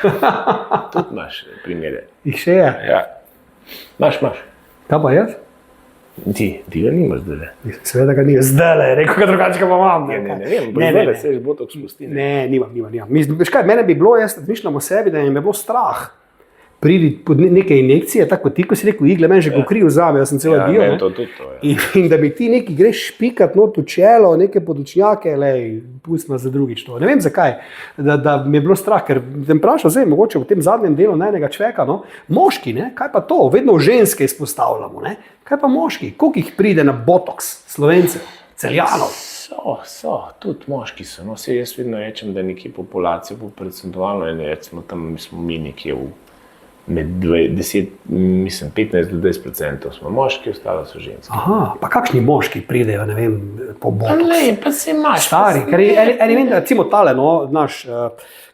Speaker 2: Tudi imaš primere.
Speaker 1: jih še je.
Speaker 2: Ja. Imaš.
Speaker 1: Kaj pa jaz?
Speaker 2: Ti ga nimaš zdaj.
Speaker 1: Seveda ga ni. Zdaj le, rekel ga drugače, ga pa imam.
Speaker 2: Ne vem,
Speaker 1: ne,
Speaker 2: zdaj
Speaker 1: ne.
Speaker 2: se botox spusti.
Speaker 1: Ne, nimam. Mislim, veš kaj, mene bi bilo, jaz razmišljam o sebi, da me je bilo strah priti pod neke injekcije, tako kot ti, ko si rekel, igle, meni že kokri vzame, jaz sem celo
Speaker 2: Ja,
Speaker 1: dio.
Speaker 2: meni
Speaker 1: Ne?
Speaker 2: to tudi to je.
Speaker 1: In da mi ti neki greš špikat not v čelo, neke podočnjake, lej, pustimo za drugič to. Ne vem zakaj, da mi je bilo strah, ker sem vprašal, zdaj mogoče v tem zadnjem delu najnega človeka, no, moški, ne, kaj pa to, vedno ženske izpostavljamo, ne, kaj pa moški, koliko jih pride na botoks, Slovencev, Celjanov.
Speaker 2: Tudi moški so. No, jaz vedno rečem, da je nekje populacija, predvsem, recimo tam smo mi nekje v Med 15 do 20% smo moški, ostalo so ženske.
Speaker 1: Aha, pa kakšni moški pridejo, ne vem, po
Speaker 2: Pa
Speaker 1: botoks?
Speaker 2: ne, pa se imaš.
Speaker 1: Stari, ker eni vem, da recimo tale, no, naš,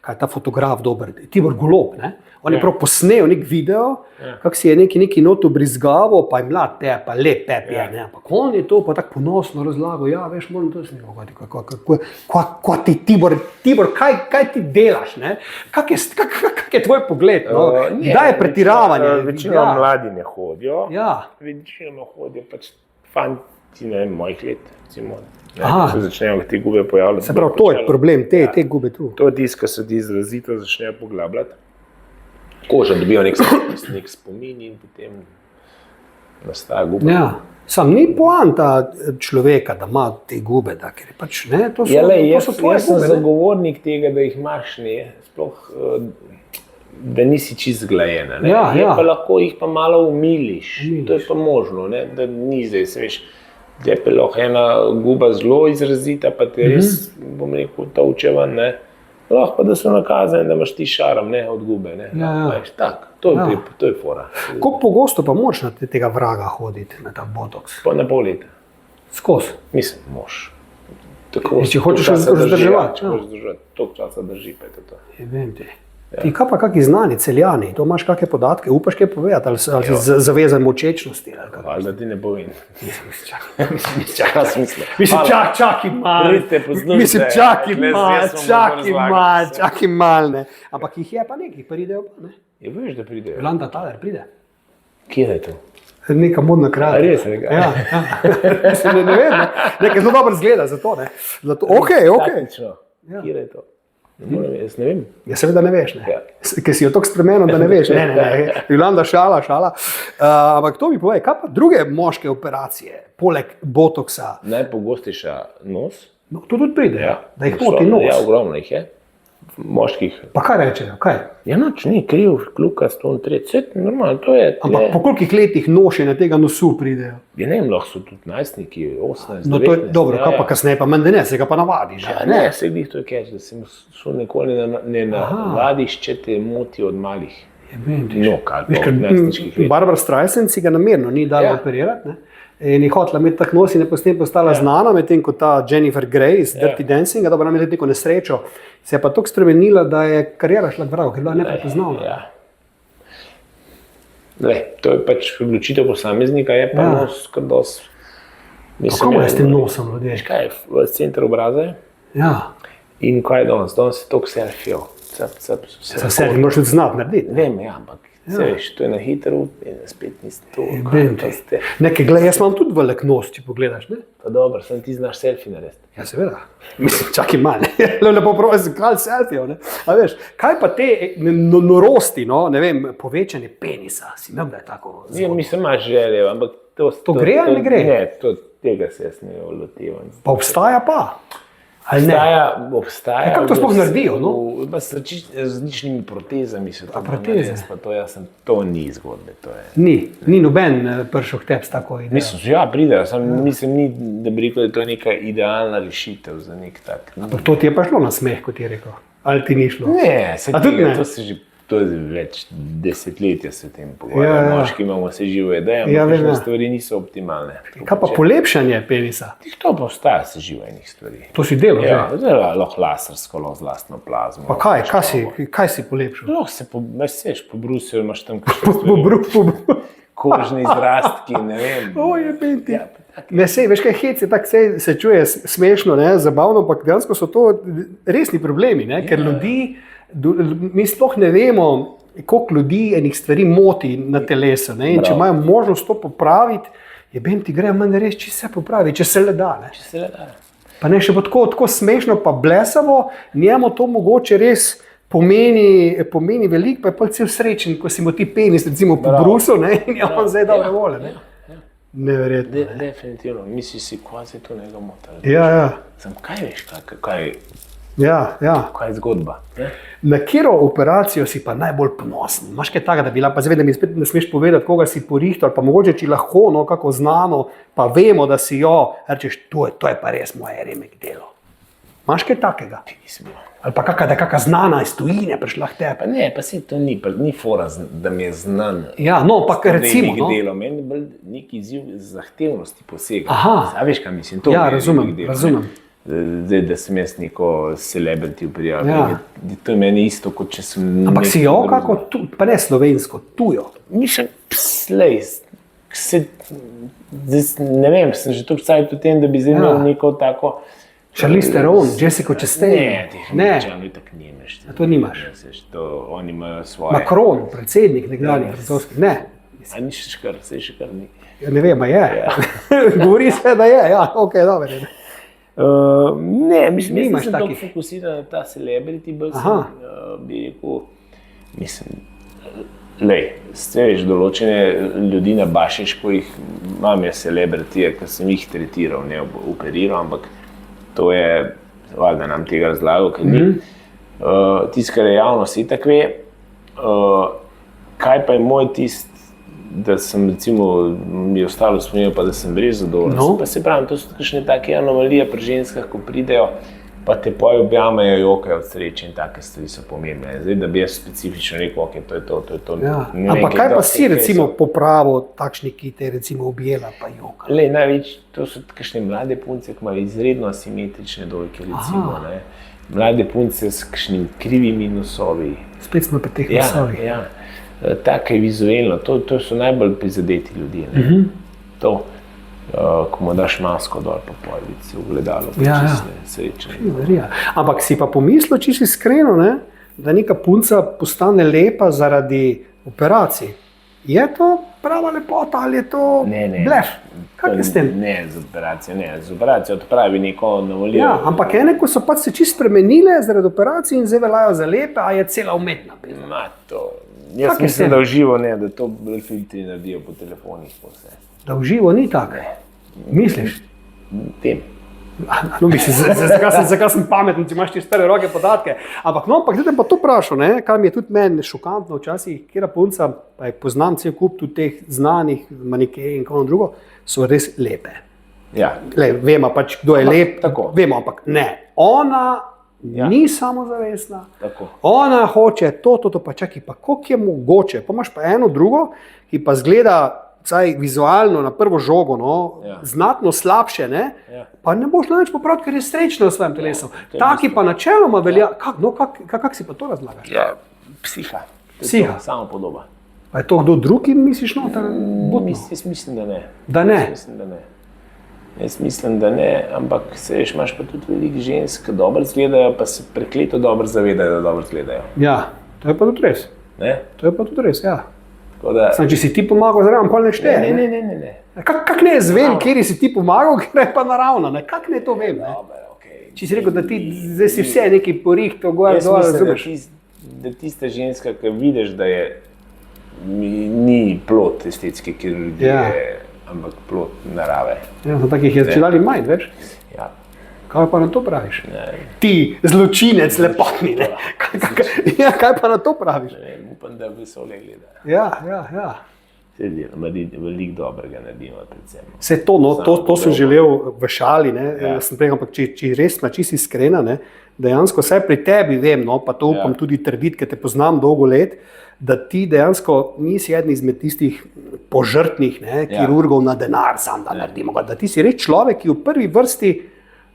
Speaker 1: kaj je ta fotograf dober, Tibor Golob, ne? On je prav posnel nek video, kako si je neki noto brizgavo, pa je mlad te, pa lep tep je, ne? Ampak on je to pa tako ponosno razlagal, ja, veš, moram to snimati, kako ti Tibor, kaj ti delaš, ne? Kak je tvoj pogled, no? Kdaj je pretiravanje?
Speaker 2: Večinoma mladi ne hodijo,
Speaker 1: Ja.
Speaker 2: večinoma hodijo pač fanti, ne vem, mojih let, recimo.
Speaker 1: Aha.
Speaker 2: Ko se začnejo te gube pojavljati.
Speaker 1: Se pravi, to je problem, te gube tu.
Speaker 2: To je tisto, kar se ti izrazito začnejo poglabljati. Koža dobijo nek spomin in potem nastaja guba.
Speaker 1: Ja. Sam ni poanta človeka, da ima te gube, da, ker je pač, ne, to so,
Speaker 2: Ja, lej,
Speaker 1: to so tvoje
Speaker 2: jaz sem
Speaker 1: gube, ne?
Speaker 2: zagovornik tega, da jih imaš, ne, sploh, da nisi čist zglajena. Ne.
Speaker 1: Ja,
Speaker 2: Je
Speaker 1: ja.
Speaker 2: pa lahko jih pa malo umiliš. To je pa možno, ne, da ni zdaj, se veš, da je pa lahko ena guba zelo izrazita, pa te res, bom rekel, tolče ven, ne. Lahko pa da so nakazane, da imaš ti šarom, ne, od gube, ne.
Speaker 1: Ja, ja.
Speaker 2: Veš, tak, to je fora.
Speaker 1: Koliko pogosto pa moraš na tega vraga hoditi, na ta botoks?
Speaker 2: Pa na pol leta.
Speaker 1: Skozi.
Speaker 2: Mislim, moš. Tako,
Speaker 1: Če hočeš
Speaker 2: toliko časa drži,
Speaker 1: vzdrževati,
Speaker 2: če
Speaker 1: ja.
Speaker 2: hočeš vzdrževati, toliko časa drži, pa je to to.
Speaker 1: Vem ti. Ti kaj pa kakšni znani, Celjani, to imaš kakšne podatke, upaš kaj povedati, ali si zavezan močečnosti? Ali kako?
Speaker 2: Hvala, da ti ne povem.
Speaker 1: Čakaj, mislim, čakaj malo.
Speaker 2: Pridite, poslušajte.
Speaker 1: Mislim, čakaj
Speaker 2: Tule
Speaker 1: malo,
Speaker 2: jaz vam bom razlagal.
Speaker 1: čakaj malo, ne. Ampak jih je pa nekaj, pridejo pa, ne.
Speaker 2: Je veš, da pridejo.
Speaker 1: Jolanta Thaler pride.
Speaker 2: Kje je to?
Speaker 1: Neka modna kralja.
Speaker 2: A res, nekaj?
Speaker 1: Ja, ja. Mislim, ne vem, ne. Nekaj zelo dobro zgleda za to, ne. Zato, okej.
Speaker 2: Taktično. Kje je to? Ne morem, jaz ne vem.
Speaker 1: Ja, seveda ne veš, ne.
Speaker 2: Ja.
Speaker 1: Ker si jo tako spremenil, da ne veš. Ne. Jolanda, šala. Ampak to mi povej, kaj pa druge moške operacije, poleg botoksa?
Speaker 2: Najpogostejša nos.
Speaker 1: No, to tudi pride, da jih moti nos.
Speaker 2: Ja, ogromno jih je. Moških.
Speaker 1: Pa kaj rečejo, kaj?
Speaker 2: Ja, noč ni kriv, klukast, on tret, vse normalno, to je.
Speaker 1: Ampak po kolikih letih nošenja tega nosu pridejo?
Speaker 2: Ja, ne vem, lahko so tudi najstniki, 18,
Speaker 1: No, to je
Speaker 2: 19.
Speaker 1: dobro, kaj pa kasneje, pa menda ne, se ga pa navadiš.
Speaker 2: Ja, ne, se glih to je keč, da se mu nikoli ne navadiš, če te moti od malih nog ali pa od najstniških let.
Speaker 1: Barbara Streisand si ga namerno ni dala operirati, ne? In je hotela imeti tak nos in je potem postala znana, medtem ko ta Jennifer Grey iz Dirty Dancinga, da bo nam imela neko nesrečo, se je pa tako spremenila, da je kariera šla k vragu, ker je bila neprepoznavna.
Speaker 2: Ja. Lej, to je pač odločitev posameznika, je pa nos kar dosti.
Speaker 1: Kako je s tem nosom, ljudje?
Speaker 2: Veš kaj, v center obraza je
Speaker 1: Ja,
Speaker 2: in kaj je danes? Danes je toliko selfijev.
Speaker 1: za vse, moraš tudi znati narediti.
Speaker 2: Vem, ja, ampak se veš, to je na hitro in spet nisi to.
Speaker 1: Vem ti. Nekaj, gled, jaz imam tudi velik nos, če pogledaš, ne?
Speaker 2: Pa dobro, sem ti znaš selfie narediti.
Speaker 1: Ja, seveda. Mislim, čakaj malo. Lepo pravi, sem kralj selfijev, ne? A veš, kaj pa te norosti, no, ne vem, povečanje penisa, si imel, da je tako
Speaker 2: Ja,
Speaker 1: zgodbo?
Speaker 2: mislim, imaš želje, ampak
Speaker 1: To gre ali ne gre?
Speaker 2: Ne, tega se jaz ne lotevam.
Speaker 1: Pa obstaja pa? Ali ne?
Speaker 2: Obstaja.
Speaker 1: Ja, kako to sploh naredijo, no?
Speaker 2: Z različnimi protezami se to
Speaker 1: proteze?
Speaker 2: To ni zgodbe. To je.
Speaker 1: Ni noben pršel k tebi s tako idejo.
Speaker 2: Mislim, ja, pride, mislim, ni, da bi rekel, da je to neka idealna rešitev za nek tak.
Speaker 1: Ampak to ti je pa šlo na smeh, kot je rekel. Ali ti ni šlo?
Speaker 2: Ne, se
Speaker 1: A tudi
Speaker 2: tega,
Speaker 1: ne?
Speaker 2: to se že. To je več desetletja se o tem pogovarjamo. Moški imamo vse živo ideje, ampak stvari niso optimalne.
Speaker 1: Kaj pa polepšanje penisa?
Speaker 2: To pa ostaja se živo enih stvari.
Speaker 1: To si delal,
Speaker 2: Ja, zelo lahko lasersko, lahko z lastno plazmo.
Speaker 1: Pa kaj si polepšal?
Speaker 2: Lahko se po Bruslju imaš tam kakšne stvari. Kožni izrastki, ne vem.
Speaker 1: Je penti. Ne, sej, veš kaj, hec je tako, se čuje smešno, ne, zabavno, ampak dejansko so to resni problemi, ne, ker mi sploh ne vemo, koliko ljudi enih stvari moti na telesu, ne, in če imajo možnost to popraviti, ti grejo manj res, če se popravi, če se le da, ne.
Speaker 2: Če se le da.
Speaker 1: Pa ne, še bo tako smešno pa blesavo, njemu to mogoče res pomeni veliko, pa je pa cel srečen, ko si mu ti penis recimo po brusu, ne, in je on zdaj dobre vole, ne. Neverjetno.
Speaker 2: Definitivno, misliš si, kaj se to njega mota.
Speaker 1: Ja.
Speaker 2: Sam kaj veš, kaj je zgodba?
Speaker 1: Na katero operacijo si pa najbolj ponosen? Imaš kaj takega, da bi bila, pa zaveda mi spet ne smeš povedati, koga si porihtal, ali pa mogoče, če lahko, no, kako znano, pa vemo, da si jo, rečeš, to je pa res moje remek delo. Imaš kaj takega?
Speaker 2: Nisem bil.
Speaker 1: Ali pa kakšna znana iz tujine prišla k tebi?
Speaker 2: Pa ne, pa se to ni fora, da mi je znan.
Speaker 1: Ja, no, pa recimo. No.
Speaker 2: Delo, meni je bolj neki izziv zahtevnosti posega.
Speaker 1: Aha.
Speaker 2: A veš, kaj mislim? To
Speaker 1: Ja,
Speaker 2: mi je
Speaker 1: razumem,
Speaker 2: veliko delo,
Speaker 1: razumem.
Speaker 2: ne. Zdaj, da sem jaz neko celebrity prijavil.
Speaker 1: Ja.
Speaker 2: To je meni isto, kot če sem...
Speaker 1: Ampak si jo kako, pa ne slovensko, tujo.
Speaker 2: Mislim, slej, ne vem, sem že toliko cajt v tem, da bi zdaj imel neko tako...
Speaker 1: Charlize Theron, Jessica Chastain.
Speaker 2: Ne, teh Američanov tako nimaš.
Speaker 1: A to nimaš?
Speaker 2: Oni imajo svoje...
Speaker 1: Macron, predsednik nekdanji francoski. Ne.
Speaker 2: A ni še kar, se še kar ni.
Speaker 1: Ja, ne vem, a je. Ja. Govori se, da je. Ja, ok, dobro.
Speaker 2: Ne, mislim,
Speaker 1: Nimaš
Speaker 2: nisem
Speaker 1: takih.
Speaker 2: tako fokusiran na ta celebrity, bolj sem, bi rekel, mislim, lej, veš, določene ljudi nabašiš, ko jih imam jaz celebrity, ker sem jih tretiral, ne operiral, ampak to je, valjda nam tega razlagal, ker ni. Tisto, kar je javnost itak ve, kaj pa je moj tist, da sem recimo, mi je ostalo spominjal, pa da sem res zadovoljen.
Speaker 1: No.
Speaker 2: Pa se pravim, to so kakšne take anomalije pri ženskah, ko pridejo, pa te poje objamajo, jokajo od sreče in take stvari so pomembne. Zdaj, da bi jaz specifično rekel, ok, to je to.
Speaker 1: Ja.
Speaker 2: Ne vem,
Speaker 1: Ampak kaj pa
Speaker 2: dosti,
Speaker 1: si
Speaker 2: kaj
Speaker 1: recimo
Speaker 2: so.
Speaker 1: popravil takšni, ki te recimo objela pa joka?
Speaker 2: Lej, največ, to so kakšne mlade punce, ki imajo izredno asimetrične dojke, recimo, ne. Mlade punce s kakšnimi krivimi nosovi.
Speaker 1: Spet smo pri teh
Speaker 2: Ja,
Speaker 1: nosovih.
Speaker 2: ja. Tako je vizualno, to so najbolj prizadeti ljudje. Ne. To, ko mu daš masko dol, pa pojdiš se v gledalo, pa
Speaker 1: Ja, ja.
Speaker 2: čist nesrečen.
Speaker 1: Verija. Ampak si pa pomislil, čisto iskreno, ne, da neka punca postane lepa zaradi operacij. Je to prava lepota ali je to blef? Kaj je s tem?
Speaker 2: Ne, z operacijo odpravi neko anomalijo.
Speaker 1: Ja, ampak ene, ko so pač se čisto spremenile zaradi operacij in zdaj veljajo za lepe, a je cela umetna.
Speaker 2: Ma, jaz
Speaker 1: Kak je s
Speaker 2: mislim,
Speaker 1: tem?
Speaker 2: da v živo ne, da to bolj filtri naredijo po telefonih. Po vse.
Speaker 1: Da v živo ni tako. Misliš?
Speaker 2: Tem.
Speaker 1: No, mislim, zakaj sem pameten, če imaš ti stare roke podatke. Ampak zdaj te pa to vprašal, ne, kar mi je tudi meni šokantno včasih, kjera punca, pa je poznam cel kup tudi teh znanih manikejev in kako drugo, so res lepe.
Speaker 2: Ja.
Speaker 1: Vemo pač, kdo je lep,
Speaker 2: tako.
Speaker 1: Vemo, ampak ne. Ona ni samozavestna,
Speaker 2: Tako.
Speaker 1: ona hoče to, pa čakaj, pa koliko je mogoče. Pa imaš pa eno drugo, ki pa zgleda vsaj vizualno na prvo žogo, no,
Speaker 2: Ja.
Speaker 1: znatno slabše, ne?
Speaker 2: Ja.
Speaker 1: Pa ne boš nič popraviti, ker je srečna v svojem telesu.
Speaker 2: to je
Speaker 1: Taki pa načeloma velja. Kak si pa to razlagaš?
Speaker 2: Ja, psiha. To je
Speaker 1: Psiha.
Speaker 2: to, samo podoba.
Speaker 1: Pa je to kdo drug, ki misliš, no,
Speaker 2: Jaz mislim, da ne.
Speaker 1: da ne?
Speaker 2: Jaz mislim, da ne, ampak seš, imaš pa tudi veliko žensk, ki dobro izgledajo, pa se prekleto dobro zavedajo, da dobro izgledajo.
Speaker 1: Ja, to je pa tudi res.
Speaker 2: Ne?
Speaker 1: To je pa tudi res, ja.
Speaker 2: Tako da,
Speaker 1: Sam, če si ti pomagal, zraven pa ne šteje.
Speaker 2: ne.
Speaker 1: Kak ne jaz vem, kjer si ti pomagal, ker je pa naravno, ne? Kak ne to vem, ne?
Speaker 2: Dobar, okay.
Speaker 1: Če si rekel, da ti zdaj si vse neki porihto, gor,
Speaker 2: Jaz
Speaker 1: dol,
Speaker 2: mislim,
Speaker 1: razumeš?
Speaker 2: da tista ženska, ki vidiš, da je, ni plod estetske kirurgije,
Speaker 1: Ja.
Speaker 2: ampak plod narave.
Speaker 1: Ja, takih je čedalje manj, veš?
Speaker 2: Ja.
Speaker 1: Kaj pa na to praviš?
Speaker 2: Ne,
Speaker 1: Ti, zločinec, lepotni, ne? Ja, kaj pa na to praviš?
Speaker 2: ne vem, upam, da vesolje gleda.
Speaker 1: Ja.
Speaker 2: Veliko dobrega naredimo predvsem.
Speaker 1: Vse to, no, to sem želel v šali, ne?
Speaker 2: Ja.
Speaker 1: Sem rekel, ampak če res smo čisto iskrena, ne? Dejansko vsaj pri tebi vem, no, pa to upam tudi trditi, ker te poznam dolgo let, da ti dejansko nisi eden izmed tistih požrtnih, ne, kirurgov na denar, sam da naredimo, da ti si res človek, ki v prvi vrsti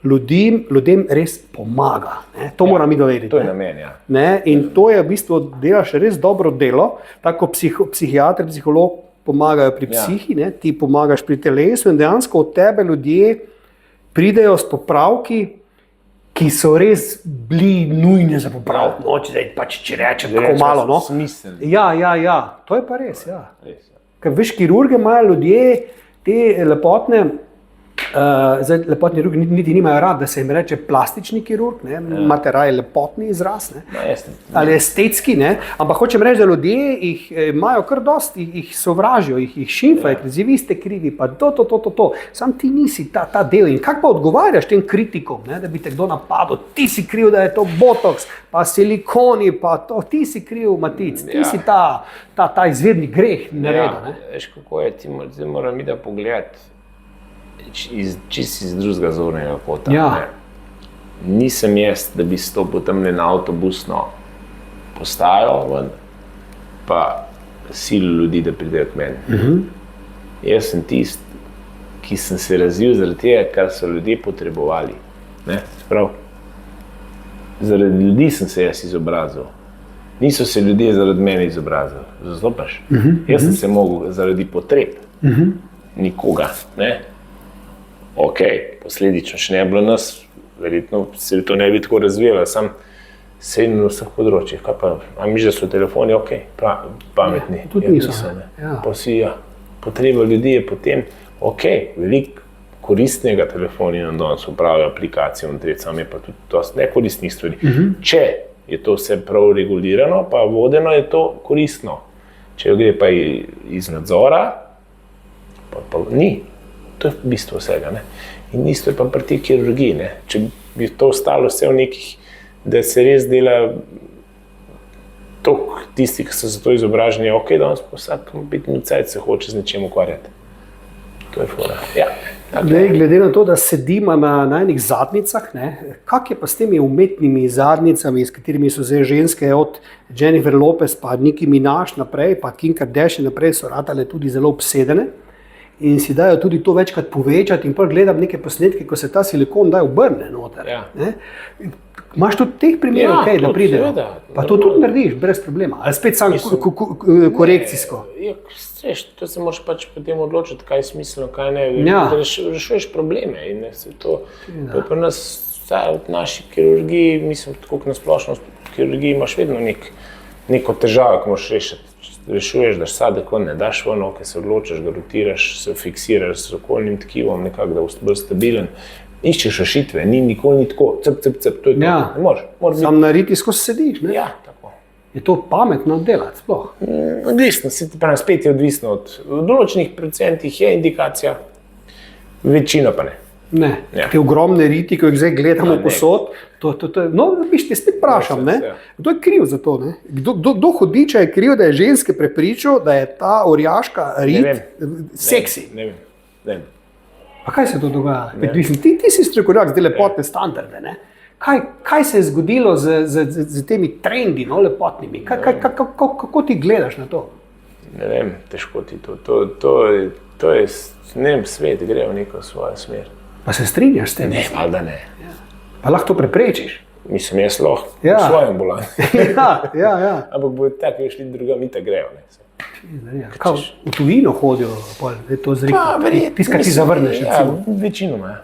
Speaker 1: ljudem res pomaga. Ne? To moram mi dovedeti.
Speaker 2: To je namen, ja.
Speaker 1: Ne? In to je v bistvu, delaš res dobro delo, tako psihiater, psiholog pomagajo pri psihi, ne? Ti pomagaš pri telesu in dejansko od tebe ljudje pridejo s popravki, ki so res bili nujni za popraviti. No, če rečem tako malo. No?
Speaker 2: Smiselno.
Speaker 1: Ja, to je pa res. Ja.
Speaker 2: Res, ja.
Speaker 1: Ker veš, kirurge imajo ljudje te lepotne. Zdaj, lepotni kirurgi niti nimajo rad, da se jim reče plastični kirurg, imate raje lepotni izraz, ali estetski, ne? Ampak hočem reči, da ljudje jih imajo kar dosti, jih sovražijo, jih šimfajo, ker vi ste krivi, pa to. Sam ti nisi ta del in kako pa odgovarjaš tem kritikom, ne? Da bi te kdo napadel, ti si kriv, da je to botoks, pa silikoni, pa to, ti si kriv, Matic, ti si ta izvirni greh naredil.
Speaker 2: Veš, kako je, ti moram pogledati. Čisto iz drugega zornega kota.
Speaker 1: Ja.
Speaker 2: nisem jaz, da bi stopil tam na avtobusno postajo ven, pa silil ljudi, da pridejo k meni. Jaz sem tisti, ki sem se razvil zaradi tega, kar so ljudje potrebovali. Ne? Prav, zaradi ljudi sem se jaz izobrazil. Niso se ljudje zaradi mene izobrazili. Zastopaš? Jaz sem se mogel zaradi potreb nikoga. Ne? Ok, posledično še ne bilo nas, verjetno se to ne bi tako razvijalo, sam sedim na vseh področjih. Kaj pa, a miš, da so telefoni, ok, pametni.
Speaker 1: Tudi niso.
Speaker 2: Pa si, potreba ljudi je potem, ok, veliko koristnega telefoni nam danes upravljajo aplikacijo, sam je pa tudi dosti nekoristnih stvari. Če je to vse prav regulirano, pa vodeno je to koristno. Če gre pa iz nadzora, pa ni. To je bistvo vsega. Ne? In isto je pa pri tej kirurgiji. Ne? Če bi to ostalo vse v nekih, da se res dela toliko tisti, ki so za to izobraženi, ok, danes pa vsak 5 minut se hoče z nečem ukvarjati. To je fora. Ja.
Speaker 1: Glede na to, da sedimo na enih zadnjicah, kak je pa s temi umetnimi zadnjicami, s katerimi so zdaj ženske od Jennifer Lopez pa Nicki Minaj naprej, pa Kim Kardashian naprej so ratale tudi zelo obsedene in si dajo tudi to večkrat povečati in pa gledam neke posnetke, ko se ta silikon dajo obrne noter. Ja. Imaš tudi teh primerov, da pride? Pa to tudi narediš, brez problema. Ali spet sam korekcijsko?
Speaker 2: To se moraš pač potem odločiti, kaj je smiselno, kaj ne. Rešuješ probleme. In to je pri nas, v naši kirurgiji, mislim, tako na splošno kirurgiji imaš vedno neko težavo, ko moraš rešiti. Rešuješ, daš sadek, ne daš ven, ki se odločiš, ga rotiraš, se fiksiraš s okoljnim tkivom, nekako, da bo bolj stabilen. Iščeš rešitve, nikoli ni tako, cep, to je to. Ne moreš.
Speaker 1: Sam na riti skozi sediš, ne?
Speaker 2: Ja, tako.
Speaker 1: Je to pametno delati, sploh?
Speaker 2: Odvisno, spet je odvisno od določenih procentih je indikacija, večina pa ne.
Speaker 1: Ne, te ogromne riti, ko jih zdaj gledamo posod, no, viš, te spet vprašam, kdo je kriv za to? Kdo hudiča je kriv, da je ženske prepričal, da je ta orjaška rit seksi?
Speaker 2: Ne vem.
Speaker 1: Pa kaj se to dogaja? Ti si strokovnjak za lepotne standarde, ne? Kaj se je zgodilo z temi trendi, lepotnimi? Kako ti gledaš na to?
Speaker 2: Ne vem, težko ti to. To je, ne vem, svet gre v neko svojo smer.
Speaker 1: Pa se strinjaš s tem?
Speaker 2: Ne, valjda ne.
Speaker 1: Pa lahko to preprečiš?
Speaker 2: Mislim, jaz lahko v svojem bolanju.
Speaker 1: Ja.
Speaker 2: Ampak bo tako, šli drugam, in tako grejo.
Speaker 1: V tujino hodijo, je to zreklo? Tiskaj ti zavrneš?
Speaker 2: Večinoma.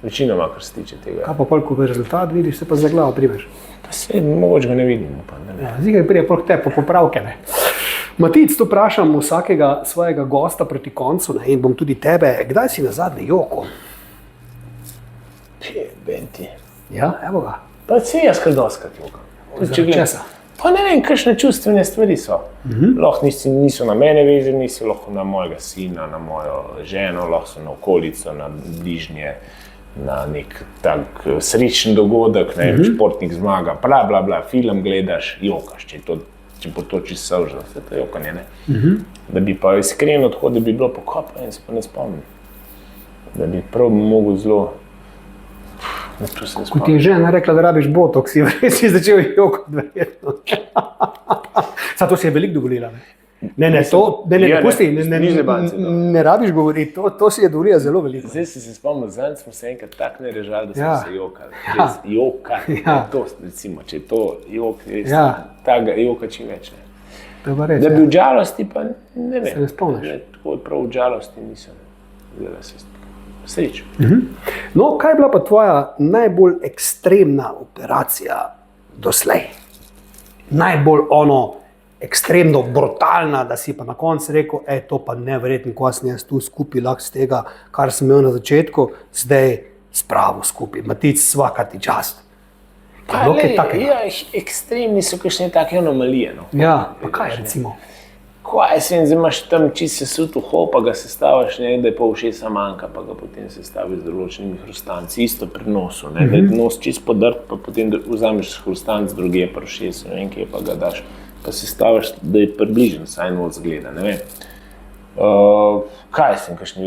Speaker 2: Večinoma, kar se tiče tega.
Speaker 1: Kaj pa ko rezultat vidiš, se pa za glavo primeš?
Speaker 2: Pa se mogoče ga ne vidim.
Speaker 1: Zdaj prije te po popravke. Matic, to vprašam vsakega svojega gosta proti koncu in bom tudi tebe. Kdaj si nazadnje jokal?
Speaker 2: Benti.
Speaker 1: Ja, evo ga.
Speaker 2: Pa se jaz kar doskrat jokam.
Speaker 1: Česa?
Speaker 2: Pa ne vem, kakšne čustvene stvari so. Lahko niso na mene vezani, niso lahko na mojega sina, na mojo ženo, lahko so na okolico, na bližnje, na nek tak srečen dogodek, športnik zmaga, bla, film gledaš, jokaš, če potočiš solžno, vse to je jokanje, ne. Da bi pa iskreno odhod, da bi bilo pokopano in se pa ne spomnim. Da bi prav mogel zelo...
Speaker 1: Ko ti je žena rekla, da rabiš botoks, si začel jokati, verjetno. To si je veliko dovolila. Ne, pusti, ne rabiš govoriti, to si je dovolila zelo veliko.
Speaker 2: Zdaj si se spomnil, zadnjič smo se enkrat tako narežali, da smo se jokali. Jokali, to recimo, če je to jok, res takega joka čim več. Da bi v žalosti, pa ne vem.
Speaker 1: Se ne spomniš?
Speaker 2: Tako prav v žalosti nisem. Srečo.
Speaker 1: No, kaj je bila pa tvoja najbolj ekstremna operacija doslej? Najbolj ekstremno brutalna, da si pa na koncu rekel, to pa neverjetno, ko sem jaz tu skupaj lahko z tega, kar sem imel na začetku, zdaj spravo skupaj. Matic, svaka ti čast.
Speaker 2: Ekstremni so kakšne take anomalije.
Speaker 1: Ja, pa kaj recimo?
Speaker 2: Kaj se imaš tam čisto sesut uho, pa ga sestaviš, da je pol ušesa manjka, pa ga potem sestaviš z določenimi hrustanci, isto pri nosu. Da je nos čisto podrt, pa potem vzameš hrustanc druge pa ušesu, ne vem kje, pa ga daš, pa sestaviš, da je približen, saj nos zgleda, ne vem. Kaj sem, kakšni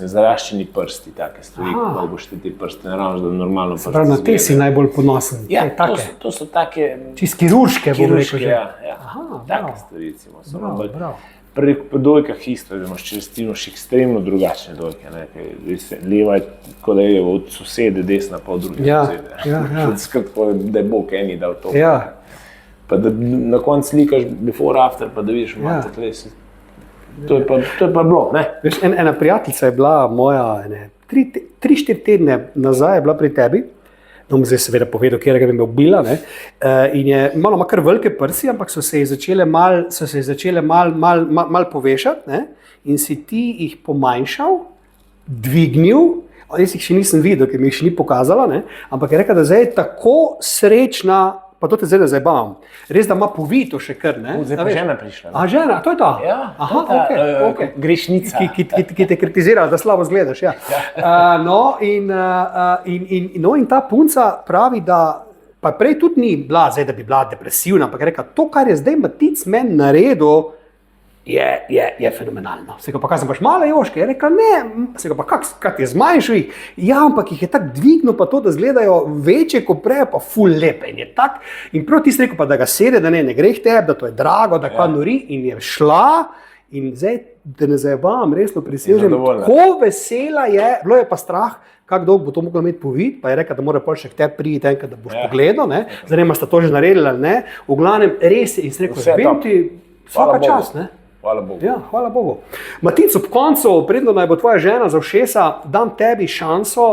Speaker 2: zaraščeni prsti, take stvari, kako boš te prste naravno, da normalno prste.
Speaker 1: Prav na te si najbolj ponosen.
Speaker 2: Ja, to so take
Speaker 1: čist kirurške, bom rekel že.
Speaker 2: Ja. Take stvari, recimo. Pri dojkah isto, da imaš čez tinoš ekstremno drugačne dojke. Leva je, kot da je od sosede, desna pa od druge sosede. Skratko, da je Bog eni dal to. Pa da na koncu slikaš before, after, pa da vidiš malo tle. To je pa bilo, ne?
Speaker 1: Veš, ena prijateljica je bila moja, 3-4 tedne nazaj je bila pri tebi, no bom zdaj seveda povedal, kjer ga bi me ubila, ne? In je malo kar velike prsi, ampak so se začele mal povešati, ne? In si ti jih pomanjšal, dvignil, jaz jih še nisem videl, ker mi jih še ni pokazala, ne? Ampak je rekla, da zdaj je tako srečna, pa to te zdaj ne zabavam. Res, da ima povito še kar, ne?
Speaker 2: Zdaj pa žena prišla.
Speaker 1: A žena, to je ta?
Speaker 2: Ja,
Speaker 1: aha, okay.
Speaker 2: Grešnica.
Speaker 1: Ki te kritizira, da slabo zgledaš, ja. In ta punca pravi, da pa prej tudi ni bila, zdaj, da bi bila depresivna, ampak je rekla, to, kar je zdaj Matic meni naredil, je fenomenalno. Se ga pa, kaj sem paš male joške? Je rekla, ne, se ga pa, kaj ti je zmanjšal jih? Ja, ampak jih je tako dvignil, pa to, da zgledajo večje kot prej, pa ful lepe. In je tak, in prav ti si rekel, pa da ga sede, da ne greh tebi, da to je drago, da kaj nori, in je šla, in zdaj, da ne zajebavam, resno prisežem, ko vesela je, bilo je pa strah, kako dolgo bo to mogla imeti povid, pa je rekla, da mora pol še k tebi priti enkrat, da boš pogledal, ne, zanima sta to že naredila, ne, v glavnem res je, in si rekel, zbim ti svaka čas, ne.
Speaker 2: Hvala Bogu.
Speaker 1: Ja, hvala Bogu. Matic, ob koncu, predno naj bo tvoja žena za ušesa, dam tebi šanso,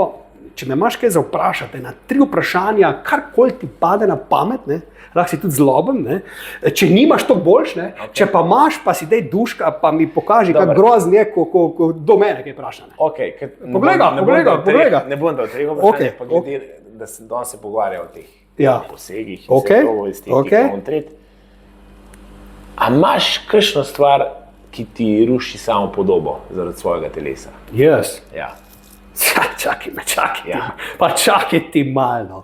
Speaker 1: če me imaš kaj za vprašati, na 3 vprašanja, karkoli ti pade na pamet, ne, lahko si tudi zloben, ne, če nimaš to boljš, ne, če pa imaš, pa si dej duška, pa mi pokaži, kako grozen je, ko do mene kaj vpraša. Poglej ga.
Speaker 2: Ne bom dal tega vprašanja, pa glede, da sem danes se pogovarjal o teh posegih, in se provo iz teh, ki bom tret. A imaš kakšno stvar, ki ti ruši samo podobo zaradi svojega telesa?
Speaker 1: Jaz?
Speaker 2: Ja.
Speaker 1: Čakaj, pa čakaj ti malo.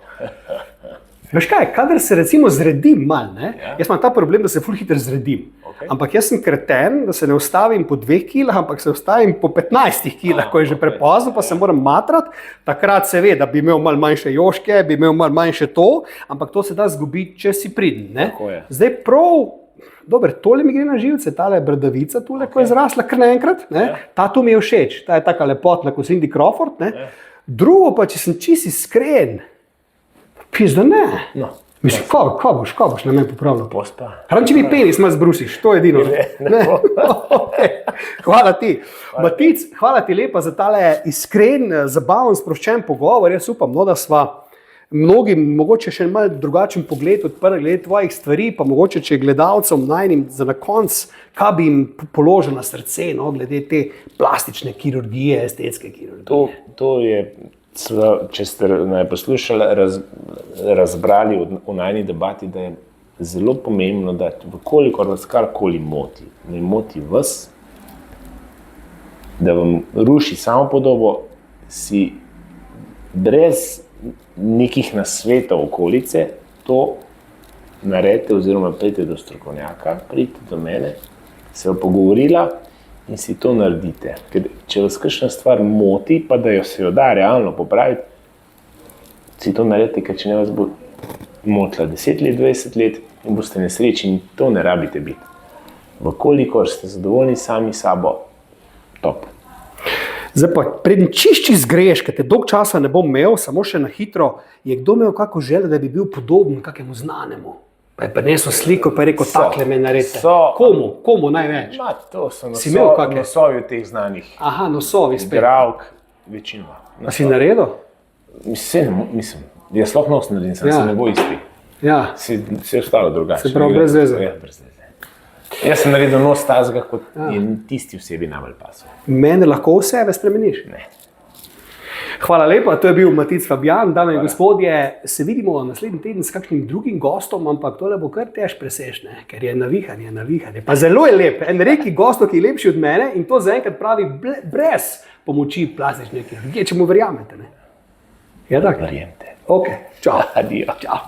Speaker 1: Veš kaj, kadar se recimo zredim malo, ne? Jaz imam ta problem, da se ful hitro zredim. Ampak jaz sem kreten, da se ne ustavim po 2 kilah, ampak se ustavim po 15 kilah, ko je že prepozno, pa se moram matrati. Takrat se ve, da bi imel malo manjše joške, bi imel malo manjše to, ampak to se da zgubiti, če si pridn, ne? Zdaj prav, dober, tole mi gre na živce, tale bradavica tule, ko je zrasla kar naenkrat, ne? Ta tu mi je všeč, ta je taka lepotna, kot Cindy Crawford, ne? Drugo pa, če sem čisto iskren, pizda ne. Mislim, ko boš na meni popravljal?
Speaker 2: Pospa.
Speaker 1: Če mi penis malo zbrusiš, to je edino. Hvala ti. Matic, hvala ti lepa za tale iskren, zabaven, sproščen pogovor. Jaz upam, da sva mnogim mogoče še malo drugačen pogled odprli glede tvojih stvari, pa mogoče če gledalcem najnim za na konc, kaj bi jim položil na srce, no, glede te plastične kirurgije, estetske kirurgije.
Speaker 2: To je, če ste poslušali, razbrali v najni debati, da je zelo pomembno, da vkolikor vas karkoli moti, ne moti vas, da vam ruši samopodobo, si brez nekih nasvetov okolice to naredite oziroma pridite do strokovnjaka, pridite do mene, se jo pogovorila in si to naredite. Ker če vas kakšna stvar moti, pa da se jo da realno popraviti, si to naredite, ker če ne vas bo motila 10 let, 20 let in boste nesrečni in to ne rabite biti. Vkolikor ste zadovoljni sami sabo, top.
Speaker 1: Zdaj pa, preden čišči zgreš, ker te dolg časa ne bom imel, samo še na hitro, je kdo imel kako željo, da bi bil podoben kakemu znanemu? Pa je prinesel sliko, pa je rekel, takle me naredite. Komu največ?
Speaker 2: To so nosovi teh znanih.
Speaker 1: Aha, nosovi spet.
Speaker 2: Dravk, večino.
Speaker 1: A si naredil?
Speaker 2: Mislim, jaz sploh nos naredim, se ne bo isti.
Speaker 1: Ja.
Speaker 2: Si ostalo drugače.
Speaker 1: Se pravi, brez veze.
Speaker 2: Ja, brez veze. Jaz sem naredil nos tazga, kot je tisti vsebi najbolj pasal.
Speaker 1: Mene lahko v sebe spremeniš?
Speaker 2: Ne.
Speaker 1: Hvala lepa, to je bil Matic Fabjan, dame in gospodje, se vidimo naslednji teden s kakšnim drugim gostom, ampak tole bo kar tež preseš, ne? Ker je navihanje. Pa zelo je lep, en reki gostov, ki je lepši od mene in to zaenkrat pravi brez pomoči plastične kirurgije, če mu verjamete, ne? Ja, tako?
Speaker 2: Verjemite.
Speaker 1: Ok, čau.
Speaker 2: Adijo.
Speaker 1: Čau.